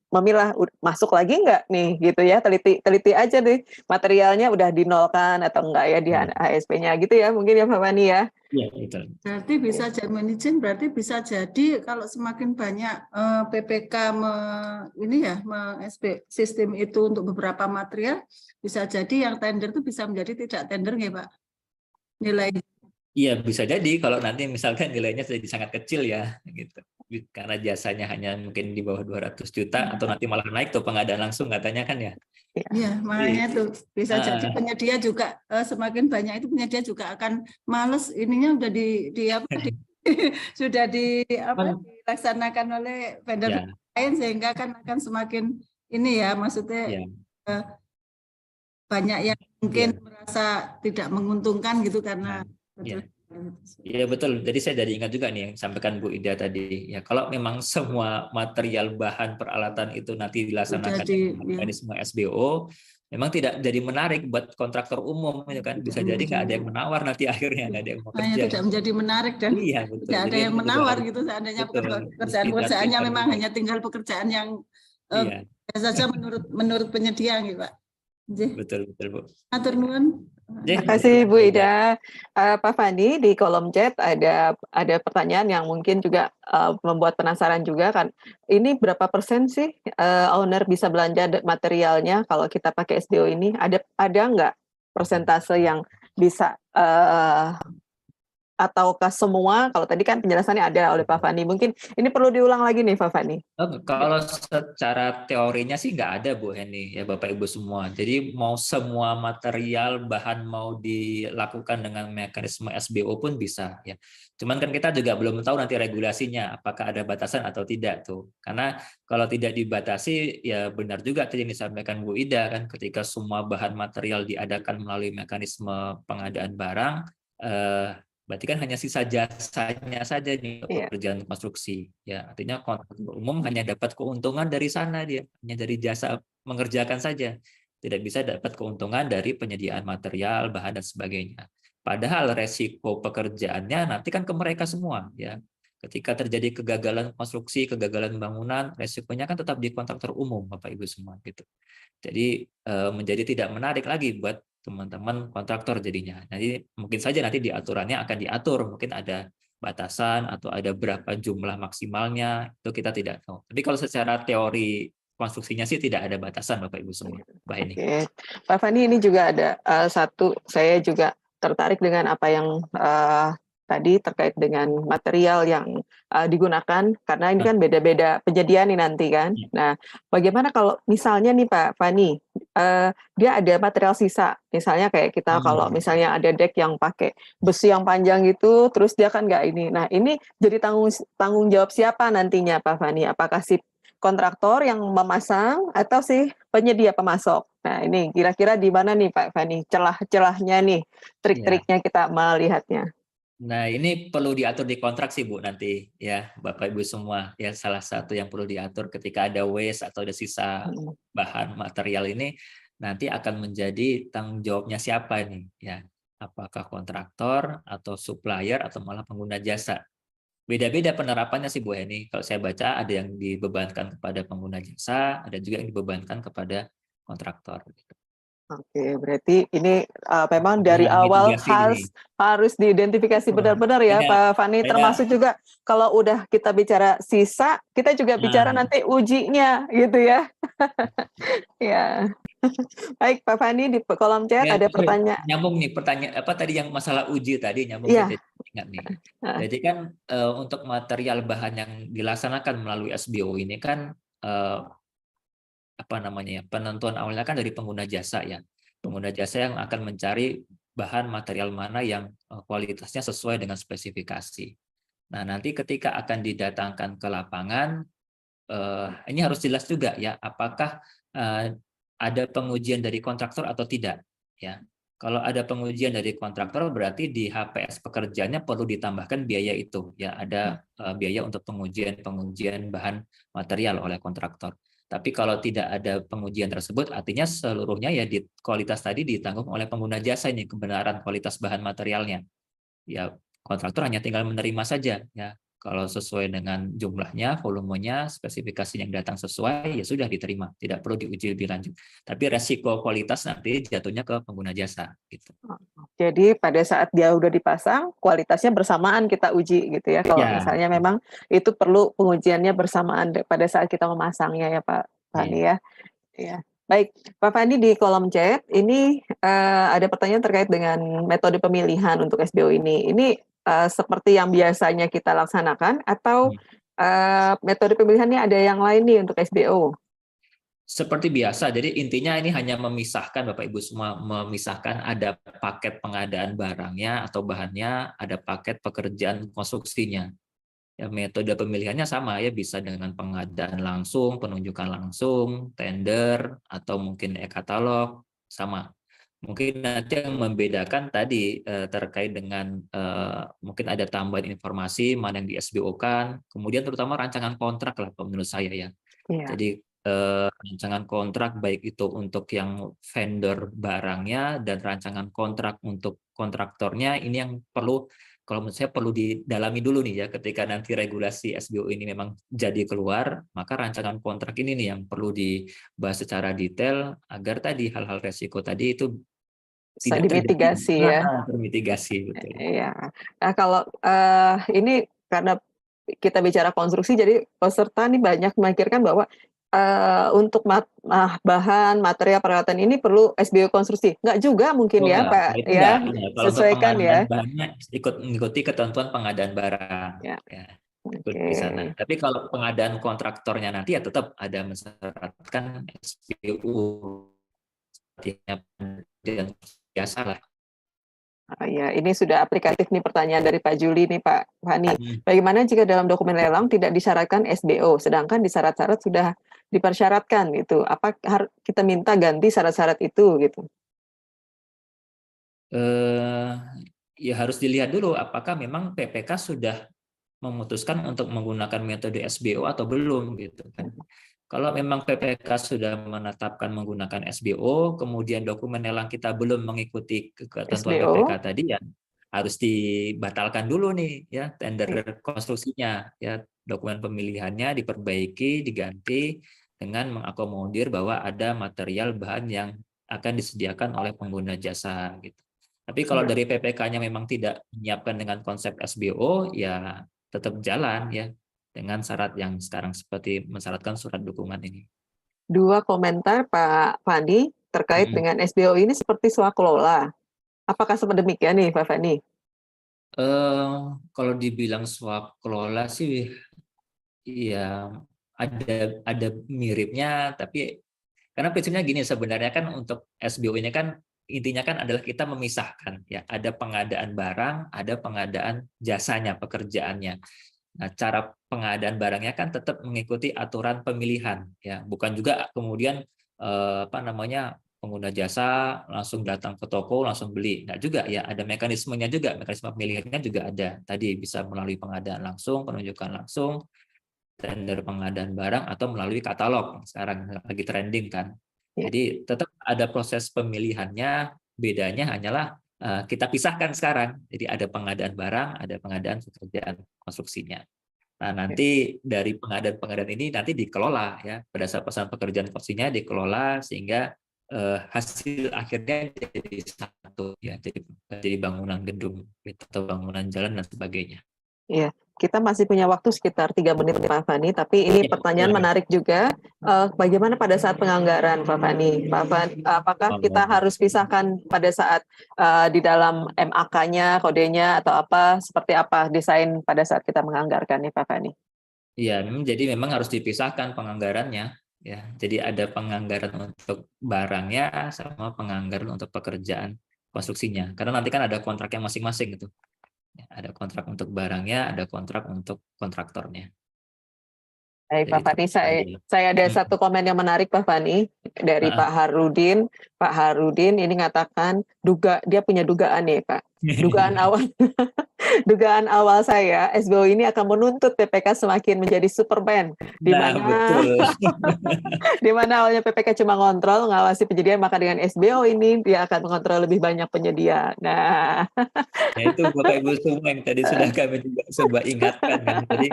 memilah masuk lagi nggak nih gitu ya, teliti aja deh materialnya udah dinolkan atau enggak ya di HSP-nya gitu ya mungkin ya Pak Fani ya. Iya betul. Berarti bisa izin berarti bisa jadi kalau semakin banyak PPK sistem itu untuk beberapa material, bisa jadi yang tender itu bisa menjadi tidak tender nggak Pak? Nilai. Iya bisa jadi kalau nanti misalkan nilainya jadi sangat kecil ya gitu, karena jasanya hanya mungkin di bawah 200 juta atau nanti malah naik tuh pengadaan langsung katanya kan ya. Iya makanya tuh bisa jadi penyedia juga semakin banyak itu penyedia juga akan males ininya udah sudah dilaksanakan oleh vendor lain sehingga kan akan semakin ini ya maksudnya banyak yang mungkin merasa tidak menguntungkan gitu karena Iya betul. Jadi saya jadi ingat juga nih yang disampaikan Bu Ida tadi. Ya kalau memang semua material bahan peralatan itu nanti dilaksanakan dengan mekanisme SBO, memang tidak jadi menarik buat kontraktor umum, ya kan? Bisa jadi nggak ada yang menawar nanti akhirnya, nggak ada yang mau kerja. Tidak menjadi menarik dan tidak ada yang menawar gitu. Seandainya pekerjaan-pekerjaannya memang hanya tinggal pekerjaan yang saja menurut penyedia, gitu Pak. Betul Bu. Atur nuwun. Terima kasih Bu Ida. Pak Fani di kolom chat ada pertanyaan yang mungkin juga membuat penasaran juga kan. Ini berapa persen sih owner bisa belanja materialnya kalau kita pakai SBO ini? Ada nggak persentase yang bisa ataukah semua? Kalau tadi kan penjelasannya ada oleh Pak Fani. Mungkin ini perlu diulang lagi nih Pak Fani. Kalau secara teorinya sih nggak ada Bu Heni ya Bapak Ibu semua. Jadi mau semua material bahan mau dilakukan dengan mekanisme SBO pun bisa ya. Cuman kan kita juga belum tahu nanti regulasinya apakah ada batasan atau tidak tuh. Karena kalau tidak dibatasi ya benar juga tadi yang disampaikan Bu Ida kan, ketika semua bahan material diadakan melalui mekanisme pengadaan barang berarti kan hanya sisa jasanya saja nih pekerjaan konstruksi ya, artinya kontraktor umum hanya dapat keuntungan dari sana, dia hanya dari jasa mengerjakan saja, tidak bisa dapat keuntungan dari penyediaan material bahan dan sebagainya. Padahal resiko pekerjaannya nanti kan ke mereka semua ya, ketika terjadi kegagalan konstruksi, kegagalan bangunan, resikonya kan tetap di kontraktor umum Bapak Ibu semua gitu. Jadi menjadi tidak menarik lagi buat teman-teman kontraktor jadinya. Jadi mungkin saja nanti di aturannya akan diatur, mungkin ada batasan atau ada berapa jumlah maksimalnya, itu kita tidak tahu. Tapi kalau secara teori konstruksinya sih tidak ada batasan Bapak Ibu semua. Oke. Pak Fani, ini juga ada satu, saya juga tertarik dengan apa yang tadi terkait dengan material yang digunakan, karena ini kan beda-beda penyediaan nih nanti kan. Nah, bagaimana kalau misalnya nih Pak Fani, dia ada material sisa, misalnya kayak kita kalau misalnya ada deck yang pakai besi yang panjang gitu, terus dia kan nggak ini. Nah, ini jadi tanggung jawab siapa nantinya Pak Fani? Apakah si kontraktor yang memasang atau si penyedia pemasok? Nah, ini kira-kira di mana nih Pak Fani celah-celahnya nih, trik-triknya kita melihatnya? Nah, ini perlu diatur di kontrak sih Bu nanti ya, Bapak Ibu semua. Ya, salah satu yang perlu diatur ketika ada waste atau ada sisa bahan material ini nanti akan menjadi tanggung jawabnya siapa nih ya. Apakah kontraktor atau supplier atau malah pengguna jasa. Beda-beda penerapannya sih Bu Heni. Kalau saya baca ada yang dibebankan kepada pengguna jasa, ada juga yang dibebankan kepada kontraktor. Oke, berarti ini memang dari awal harus diidentifikasi benar-benar ya Pak Fani, termasuk juga kalau udah kita bicara sisa, kita juga bicara nanti ujinya gitu ya. Ya. Baik Pak Fani, di kolom chat ada pertanyaan. Nyambung nih pertanyaan apa tadi yang masalah uji tadi nyambung saya ingat nih. Jadi kan untuk material bahan yang dilaksanakan melalui SBO ini kan apa namanya ya, penentuan awalnya kan dari pengguna jasa ya. Pengguna jasa yang akan mencari bahan material mana yang kualitasnya sesuai dengan spesifikasi. Nah, nanti ketika akan didatangkan ke lapangan, ini harus jelas juga ya, apakah ada pengujian dari kontraktor atau tidak ya. Kalau ada pengujian dari kontraktor berarti di HPS pekerjaannya perlu ditambahkan biaya itu ya, ada biaya untuk pengujian bahan material oleh kontraktor. Tapi kalau tidak ada pengujian tersebut, artinya seluruhnya ya di kualitas tadi ditanggung oleh pengguna jasa ini, kebenaran kualitas bahan materialnya. Ya kontraktor hanya tinggal menerima saja ya. Kalau sesuai dengan jumlahnya, volumenya, spesifikasi yang datang sesuai, ya sudah diterima. Tidak perlu diuji lebih lanjut. Tapi resiko kualitas nanti jatuhnya ke pengguna jasa. Gitu. Jadi pada saat dia udah dipasang, kualitasnya bersamaan kita uji gitu ya. Kalau misalnya memang itu perlu pengujiannya bersamaan pada saat kita memasangnya ya Pak Fani ya. Ya. Baik, Pak Fani di kolom chat ini ada pertanyaan terkait dengan metode pemilihan untuk SBO ini. Ini seperti yang biasanya kita laksanakan atau metode pemilihannya ada yang lain nih untuk SBO? Seperti biasa, jadi intinya ini hanya memisahkan Bapak Ibu semua, memisahkan ada paket pengadaan barangnya atau bahannya, ada paket pekerjaan konstruksinya. Ya, metode pemilihannya sama ya, bisa dengan pengadaan langsung, penunjukan langsung, tender, atau mungkin e-katalog, sama. Mungkin nanti yang membedakan tadi terkait dengan mungkin ada tambahan informasi mana yang di SBO-kan, kemudian terutama rancangan kontrak lah menurut saya ya. Jadi rancangan kontrak baik itu untuk yang vendor barangnya dan rancangan kontrak untuk kontraktornya ini yang perlu, kalau menurut saya perlu didalami dulu nih ya, ketika nanti regulasi SBO ini memang jadi keluar, maka rancangan kontrak ini nih yang perlu dibahas secara detail agar tadi hal-hal resiko tadi itu tidak dimitigasi ya. Termitigasi betul. Iya. Nah kalau ini karena kita bicara konstruksi, jadi peserta nih banyak memikirkan bahwa untuk bahan material peralatan ini perlu SBO konstruksi. Enggak juga mungkin ya Pak ya. Sesuaikan ya. Bahannya mengikuti ketentuan pengadaan barang. Ya. Di sana. Tapi kalau pengadaan kontraktornya nanti ya tetap ada mensyaratkan SBO yang biasa lah. Ya, ini sudah aplikatif nih pertanyaan dari Pak Juli nih Pak Fani. Bagaimana jika dalam dokumen lelang tidak disyaratkan SBO, sedangkan di syarat-syarat sudah dipersyaratkan gitu? Apa kita minta ganti syarat-syarat itu gitu? Ya harus dilihat dulu apakah memang PPK sudah memutuskan untuk menggunakan metode SBO atau belum gitu kan. Kalau memang PPK sudah menetapkan menggunakan SBO, kemudian dokumen lelang kita belum mengikuti ketentuan PPK tadi ya harus dibatalkan dulu nih ya tender konstruksinya ya, dokumen pemilihannya diperbaiki, diganti dengan mengakomodir bahwa ada material bahan yang akan disediakan oleh pengguna jasa gitu. Tapi kalau dari PPK-nya memang tidak menyiapkan dengan konsep SBO ya tetap jalan ya dengan syarat yang sekarang seperti mensyaratkan surat dukungan ini. Dua komentar Pak Fani terkait dengan SBO ini seperti swakelola. Apakah demikian nih Pak Fani? Kalau dibilang swakelola sih ya ada miripnya, tapi karena prinsipnya gini sebenarnya kan untuk SBO ini kan intinya kan adalah kita memisahkan ya, ada pengadaan barang, ada pengadaan jasanya, pekerjaannya. Nah, cara pengadaan barangnya kan tetap mengikuti aturan pemilihan, ya, bukan juga kemudian apa namanya pengguna jasa langsung datang ke toko langsung beli. Nggak juga ya, ada mekanismenya juga, mekanisme pemilihannya juga ada. Tadi bisa melalui pengadaan langsung, penunjukan langsung, tender pengadaan barang, atau melalui katalog. Sekarang lagi trending kan. Jadi tetap ada proses pemilihannya, bedanya hanyalah kita pisahkan sekarang. Jadi ada pengadaan barang, ada pengadaan pekerjaan konstruksinya. Nah, nanti dari pengadaan ini nanti dikelola ya, berdasarkan pekerjaan konstruksinya dikelola sehingga hasil akhirnya jadi satu ya, jadi bangunan gedung atau bangunan jalan dan sebagainya. Iya, kita masih punya waktu sekitar 3 menit Pak Fani, tapi ini pertanyaan menarik juga. Bagaimana pada saat penganggaran Pak Fani? Apakah kita harus pisahkan pada saat di dalam MAK-nya, kodenya atau apa, seperti apa desain pada saat kita menganggarkan nih Pak Fani? Iya, jadi memang harus dipisahkan penganggarannya ya. Jadi ada penganggaran untuk barangnya sama penganggaran untuk pekerjaan konstruksinya. Karena nanti kan ada kontraknya masing-masing gitu. Ada kontrak untuk barangnya, ada kontrak untuk kontraktornya. Baik, Pak Fani, saya ada satu komen yang menarik Pak Fani dari Pak Harudin. Pak Harudin ini mengatakan dia punya dugaan nih Pak. Dugaan awal saya SBO ini akan menuntut PPK semakin menjadi Superman, di mana awalnya PPK cuma ngontrol mengawasi penyedia, maka dengan SBO ini dia akan mengontrol lebih banyak penyedia. Nah, itu Bapak Ibu semua yang tadi sudah kami juga coba ingatkan kan. Jadi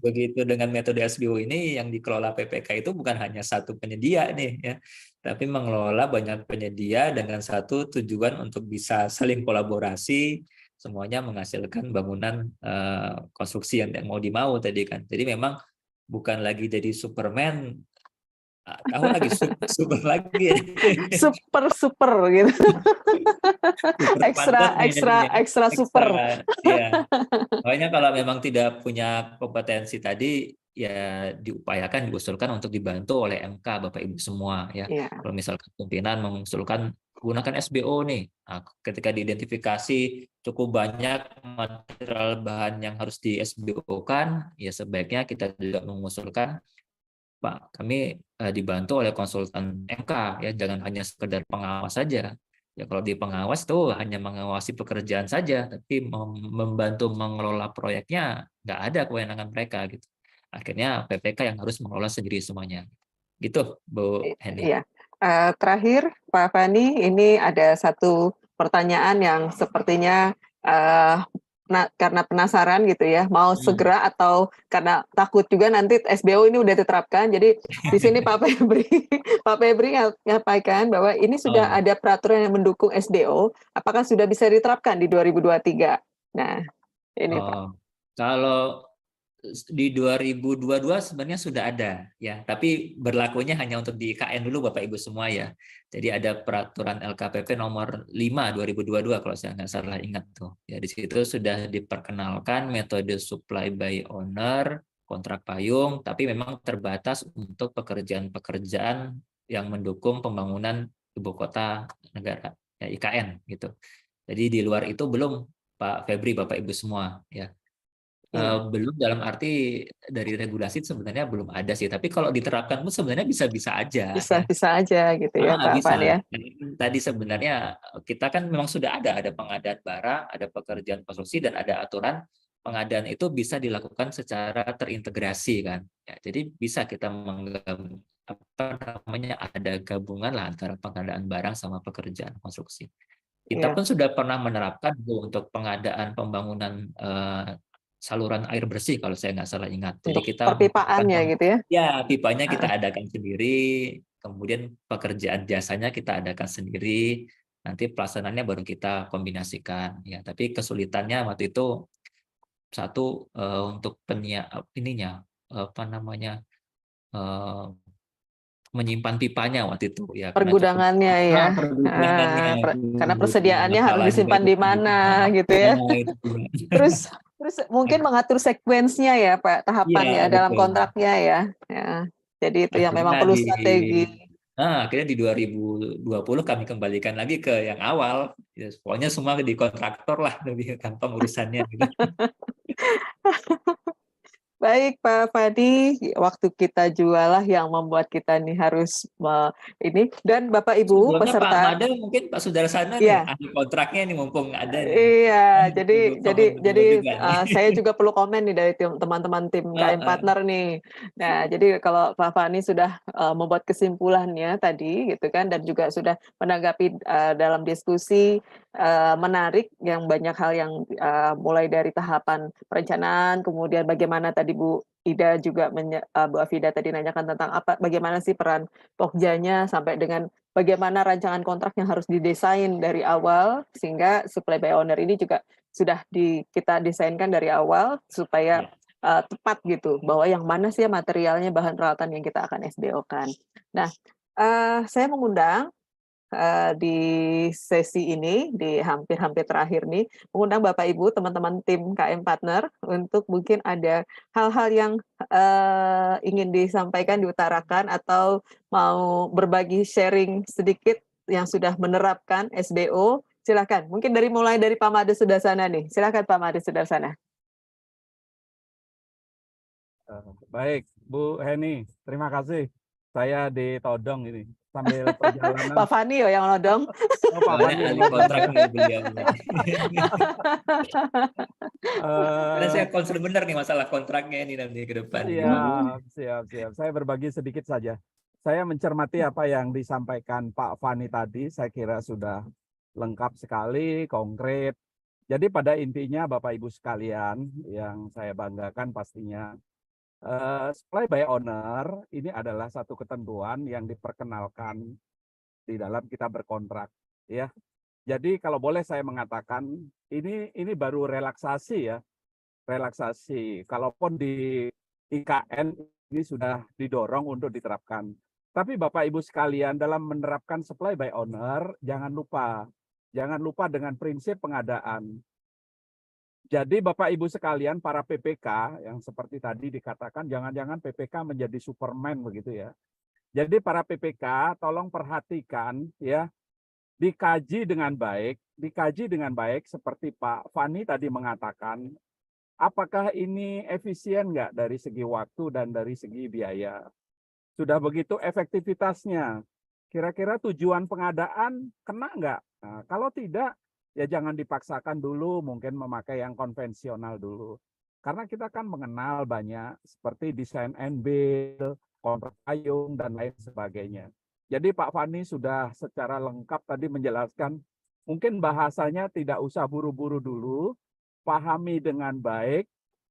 begitu dengan metode SBO ini yang dikelola PPK itu bukan hanya satu penyedia nih ya, tapi mengelola banyak penyedia dengan satu tujuan untuk bisa saling kolaborasi, semuanya menghasilkan bangunan konstruksi yang mau dimau tadi kan. Jadi memang bukan lagi jadi Superman, tahu lagi super lagi super gitu. Extra super ya. Makanya kalau memang tidak punya kompetensi tadi ya diusulkan untuk dibantu oleh MK Bapak Ibu semua ya. Kalau misalkan pimpinan mengusulkan gunakan SBO nih, nah, ketika diidentifikasi cukup banyak material bahan yang harus di SBO-kan, ya sebaiknya kita juga mengusulkan Pak, kami dibantu oleh konsultan MK ya, jangan hanya sekedar pengawas saja. Ya kalau di pengawas tuh hanya mengawasi pekerjaan saja, tapi membantu mengelola proyeknya nggak ada kewenangan mereka gitu. Akhirnya PPK yang harus mengelola sendiri semuanya. Gitu, Bu Henny. Iya. Terakhir, Pak Fani, ini ada satu pertanyaan yang sepertinya karena penasaran gitu ya, mau segera atau karena takut juga nanti SBO ini udah diterapkan. Jadi di sini Pak Febri menyampaikan bahwa ini sudah ada peraturan yang mendukung SBO, apakah sudah bisa diterapkan di 2023? Nah, ini Pak. Kalau di 2022 sebenarnya sudah ada ya, tapi berlakunya hanya untuk di IKN dulu Bapak Ibu semua ya. Jadi ada peraturan LKPP nomor 5 2022 kalau saya nggak salah ingat tuh. Ya di situ sudah diperkenalkan metode supply by owner, kontrak payung, tapi memang terbatas untuk pekerjaan-pekerjaan yang mendukung pembangunan ibu kota negara ya, IKN gitu. Jadi di luar itu belum Pak Febri Bapak Ibu semua ya. Belum dalam arti dari regulasi sebenarnya belum ada sih, tapi kalau diterapkan pun sebenarnya bisa-bisa aja. Bisa aja gitu ya Pak Afan ya. Tadi sebenarnya kita kan memang sudah ada pengadaan barang, ada pekerjaan konstruksi dan ada aturan pengadaan itu bisa dilakukan secara terintegrasi kan. Ya, jadi bisa kita ada gabungan lah antara pengadaan barang sama pekerjaan konstruksi. Kita pun sudah pernah menerapkan untuk pengadaan pembangunan saluran air bersih kalau saya nggak salah ingat. Jadi kita perpipaannya gitu ya? Ya, pipanya kita adakan sendiri, kemudian pekerjaan jasanya kita adakan sendiri, nanti pelaksanaannya baru kita kombinasikan. Ya, tapi kesulitannya waktu itu satu untuk menyimpan pipanya wakti itu ya. Pergudangannya ya. Karena persediaannya harus disimpan di mana gitu ya. Terus mungkin mengatur sekuensinya ya Pak, tahapannya dalam kontraknya ya. Jadi itu yang memang perlu strategi. Akhirnya di 2020 kami kembalikan lagi ke yang awal. Ya, pokoknya semua di kontraktor lah, lebih gampang urusannya. Gitu. Baik Pak Fadi, waktu kita jualah yang membuat kita nih harus ini, dan Bapak Ibu Sebelumnya Pak peserta. Made mungkin Pak Sudarsana nih Iya. ahli kontraknya nih mumpung ada nih. Iya, Tunggu komen beliau juga nih. saya juga perlu komen nih dari teman-teman tim KM Partner nih. Nah, jadi kalau Pak Fani sudah membuat kesimpulannya tadi gitu kan, dan juga sudah menanggapi dalam diskusi menarik yang banyak hal yang mulai dari tahapan perencanaan, kemudian bagaimana tadi Bu Ida juga Bu Afida tadi nanyakan tentang bagaimana sih peran Pokjanya sampai dengan bagaimana rancangan kontrak yang harus didesain dari awal sehingga supply by owner ini juga sudah kita desainkan dari awal supaya tepat gitu bahwa yang mana sih materialnya, bahan peralatan yang kita akan SBO-kan. Nah, saya mengundang di sesi ini, di hampir-hampir terakhir nih, mengundang Bapak Ibu, teman-teman tim KM Partner untuk mungkin ada hal-hal yang ingin disampaikan, diutarakan, atau mau berbagi sharing sedikit yang sudah menerapkan SBO. Silakan, mungkin mulai dari Pak Made Sudarsana nih. Silakan Pak Made Sudarsana. Baik, Bu Heni, terima kasih. Saya ditodong ini sambil perjalanan. Pak Fani yang nodong. Oh, Pak Fani ahli kontrak nih beliau. Karena saya concern benar nih masalah kontraknya ini nanti ke depan. Siap. Saya berbagi sedikit saja. Saya mencermati apa yang disampaikan Pak Fani tadi, saya kira sudah lengkap sekali, konkret. Jadi pada intinya Bapak Ibu sekalian yang saya banggakan pastinya, supply by owner ini adalah satu ketentuan yang diperkenalkan di dalam kita berkontrak, ya. Jadi kalau boleh saya mengatakan ini baru relaksasi ya, relaksasi. Kalaupun di IKN ini sudah didorong untuk diterapkan. Tapi Bapak Ibu sekalian dalam menerapkan supply by owner jangan lupa dengan prinsip pengadaan. Jadi Bapak Ibu sekalian para PPK yang seperti tadi dikatakan jangan-jangan PPK menjadi Superman begitu ya. Jadi para PPK tolong perhatikan ya, dikaji dengan baik seperti Pak Fani tadi mengatakan, apakah ini efisien nggak dari segi waktu dan dari segi biaya. Sudah begitu efektivitasnya, kira-kira tujuan pengadaan kena nggak? Nah, kalau tidak, ya jangan dipaksakan dulu, mungkin memakai yang konvensional dulu. Karena kita kan mengenal banyak seperti desain and build, kontrak payung, dan lain sebagainya. Jadi Pak Fani sudah secara lengkap tadi menjelaskan, mungkin bahasanya tidak usah buru-buru dulu, pahami dengan baik,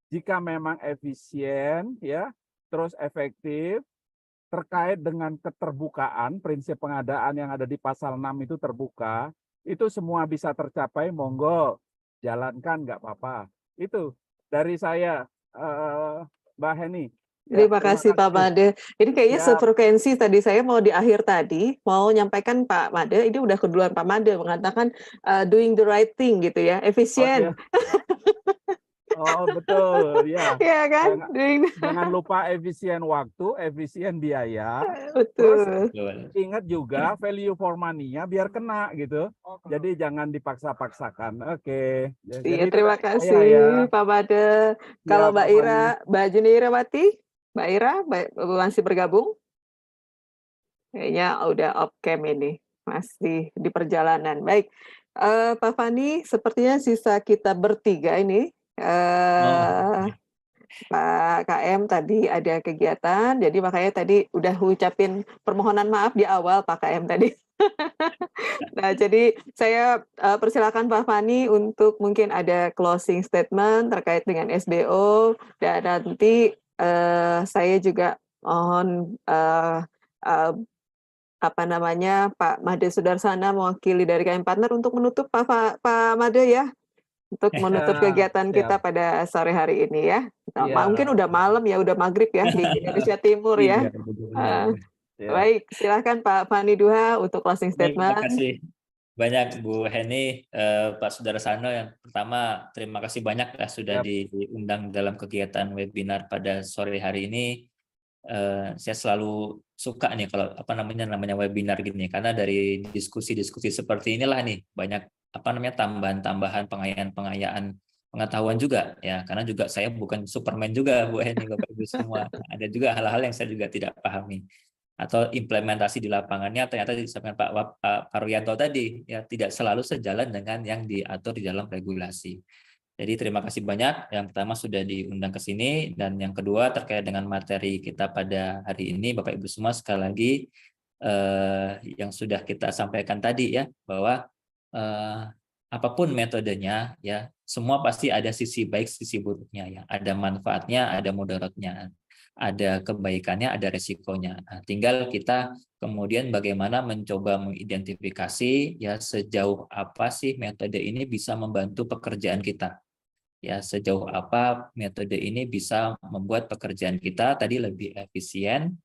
jika memang efisien, ya, terus efektif, terkait dengan keterbukaan, prinsip pengadaan yang ada di pasal 6 itu terbuka, itu semua bisa tercapai, monggo jalankan, nggak apa-apa. Itu dari saya, Mbak Heni. Terima kasih Pak Made. Ini kayaknya sefrekuensi tadi saya mau di akhir tadi mau nyampaikan Pak Made, ini udah keduluan Pak Made mengatakan doing the right thing gitu ya, efisien. Oh betul, ya. Iya kan? Jangan lupa efisien waktu, efisien biaya. Betul. Terus ingat juga value for money-nya biar kena gitu. Jadi jangan dipaksa-paksakan. Oke. Iya, terima kasih Pak Made. Kalau Mbak Ira, Mbak Juni Irawati, Mbak Ira masih bergabung? Kayaknya udah off cam ini, masih di perjalanan. Baik, Pak Fani, sepertinya sisa kita bertiga ini. Pak KM tadi ada kegiatan, jadi makanya tadi udah ucapin permohonan maaf di awal Pak KM tadi. Nah, jadi saya persilakan Pak Fani untuk mungkin ada closing statement terkait dengan SBO, dan nanti saya juga mohon Pak Made Sudarsana mewakili dari KM Partner untuk menutup Pak Made ya. Untuk menutup kegiatan kita pada sore hari ini ya. Nah, mungkin udah malam ya, udah maghrib ya di Indonesia Timur ya. Baik, silakan Pak Fani Duha untuk closing statement. Terima kasih banyak Bu Heni, Pak Sudarsana. Yang pertama terima kasih banyak ya sudah diundang dalam kegiatan webinar pada sore hari ini. Saya selalu suka nih kalau namanya webinar gini, karena dari diskusi-diskusi seperti inilah nih banyak tambahan-tambahan pengayaan pengetahuan juga ya, karena juga saya bukan Superman juga Bu Heni, Bapak Ibu semua. Ada juga hal-hal yang saya juga tidak pahami, atau implementasi di lapangannya ternyata disampaikan Pak Ruyanto tadi ya tidak selalu sejalan dengan yang diatur di dalam regulasi. Jadi terima kasih banyak. Yang pertama sudah diundang ke sini, dan yang kedua terkait dengan materi kita pada hari ini, Bapak Ibu semua, sekali lagi yang sudah kita sampaikan tadi ya, bahwa apapun metodenya ya, semua pasti ada sisi baik, sisi buruknya ya. Ada manfaatnya, ada mudaratnya, ada kebaikannya, ada resikonya. Nah, tinggal kita kemudian bagaimana mencoba mengidentifikasi ya sejauh apa sih metode ini bisa membantu pekerjaan kita. Ya, sejauh apa metode ini bisa membuat pekerjaan kita tadi lebih efisien,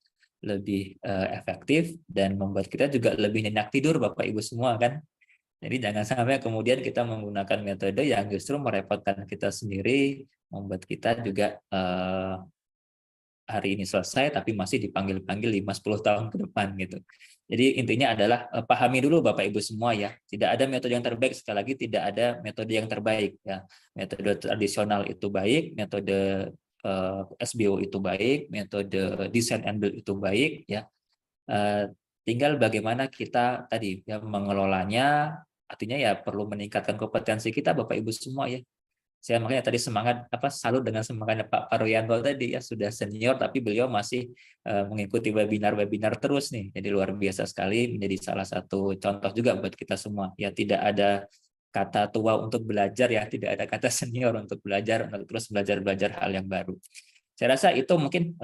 lebih efektif, dan membuat kita juga lebih nyenyak tidur Bapak Ibu semua kan. Jadi jangan sampai kemudian kita menggunakan metode yang justru merepotkan kita sendiri, membuat kita juga hari ini selesai tapi masih dipanggil-panggil 5-10 tahun ke depan gitu. Jadi intinya adalah pahami dulu Bapak Ibu semua ya, tidak ada metode yang terbaik, sekali lagi tidak ada metode yang terbaik ya. Metode tradisional itu baik, metode SBO itu baik, metode design and build itu baik ya. Tinggal bagaimana kita tadi ya mengelolanya, artinya ya perlu meningkatkan kompetensi kita Bapak Ibu semua ya. Saya makanya tadi salut dengan semangatnya Pak Ruyanto tadi ya, sudah senior tapi beliau masih mengikuti webinar-webinar terus nih. Jadi luar biasa sekali, menjadi salah satu contoh juga buat kita semua. Ya tidak ada kata tua untuk belajar ya, tidak ada kata senior untuk belajar, untuk terus belajar hal yang baru. Saya rasa itu mungkin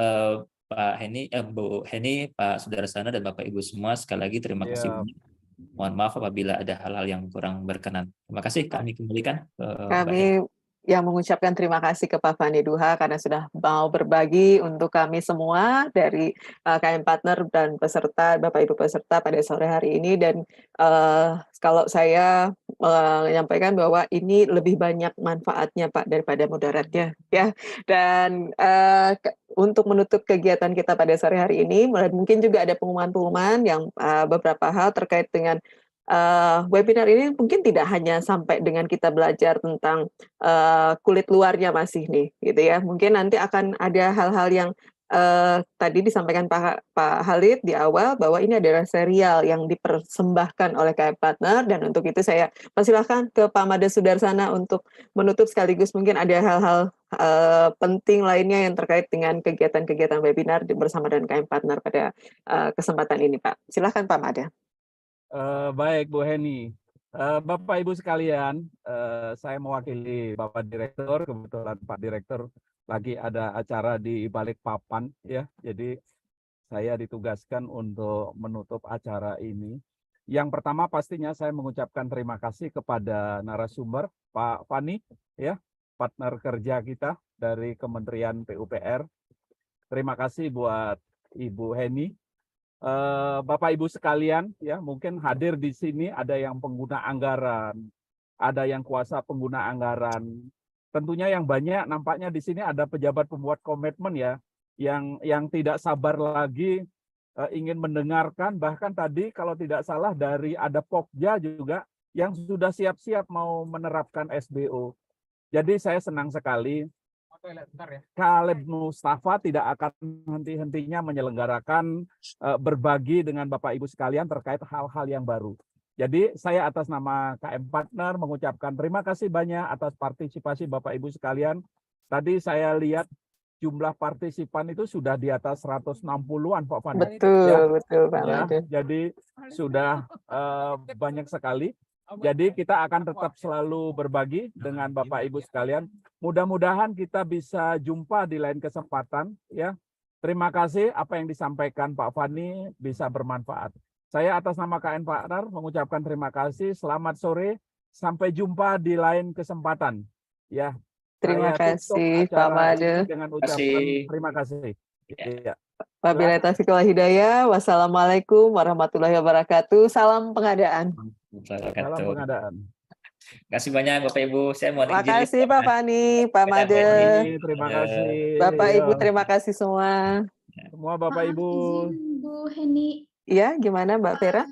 Pak Heni, Bu Heni, Pak Sudarsana, dan Bapak Ibu semua, sekali lagi terima kasih banyak. Mohon maaf apabila ada hal-hal yang kurang berkenan. Terima kasih, kami kembalikan ke Kami yang mengucapkan terima kasih ke Pak Fani Duha karena sudah mau berbagi untuk kami semua dari KM Partner dan peserta, Bapak Ibu peserta pada sore hari ini. Dan kalau saya menyampaikan bahwa ini lebih banyak manfaatnya Pak daripada mudaratnya ya. Dan untuk menutup kegiatan kita pada sore hari ini, mungkin juga ada pengumuman-pengumuman yang beberapa hal terkait dengan webinar ini mungkin tidak hanya sampai dengan kita belajar tentang kulit luarnya masih nih, gitu ya. Mungkin nanti akan ada hal-hal yang tadi disampaikan Pak Halid di awal bahwa ini adalah serial yang dipersembahkan oleh KM Partner, dan untuk itu saya persilahkan ke Pak Made Sudarsana untuk menutup, sekaligus mungkin ada hal-hal penting lainnya yang terkait dengan kegiatan-kegiatan webinar bersama dengan KM Partner pada kesempatan ini, Pak. Silahkan Pak Made. Baik Bu Heni, Bapak Ibu sekalian, saya mewakili Bapak Direktur. Kebetulan Pak Direktur lagi ada acara di Balikpapan ya, jadi saya ditugaskan untuk menutup acara ini. Yang pertama pastinya saya mengucapkan terima kasih kepada narasumber Pak Fani ya, partner kerja kita dari Kementerian PUPR. Terima kasih buat Ibu Heni. Bapak Ibu sekalian ya, mungkin hadir di sini ada yang pengguna anggaran, ada yang kuasa pengguna anggaran. Tentunya yang banyak nampaknya di sini ada pejabat pembuat komitmen ya, yang tidak sabar lagi ingin mendengarkan. Bahkan tadi kalau tidak salah dari ada Pokja juga yang sudah siap-siap mau menerapkan SBO. Jadi saya senang sekali Khalid Mustafa tidak akan henti-hentinya menyelenggarakan berbagi dengan Bapak Ibu sekalian terkait hal-hal yang baru. Jadi saya atas nama KM Partner mengucapkan terima kasih banyak atas partisipasi Bapak Ibu sekalian. Tadi saya lihat jumlah partisipan itu sudah di atas 160-an Pak Fani. Betul, ya, betul Pak ya, Made. jadi sudah banyak sekali. Jadi kita akan tetap selalu berbagi dengan Bapak Ibu sekalian. Mudah-mudahan kita bisa jumpa di lain kesempatan ya. Terima kasih, apa yang disampaikan Pak Fani bisa bermanfaat. Saya atas nama KM Partner mengucapkan terima kasih. Selamat sore, sampai jumpa di lain kesempatan. Ya. Terima kasih Pak Made. Dengan ucapan terima kasih. Ya. Wabillahi taufiq wal hidayah. Wassalamualaikum warahmatullahi wabarakatuh. Salam pengadaan. Salam pengadaan. Terima kasih banyak Bapak Ibu. Saya mohon izin. Terima kasih Pak Fani, Pak Made. Terima kasih. Bapak Ibu terima kasih semua. Semua Bapak Ibu. Izin Bu Heni. Iya, gimana Mbak Vera?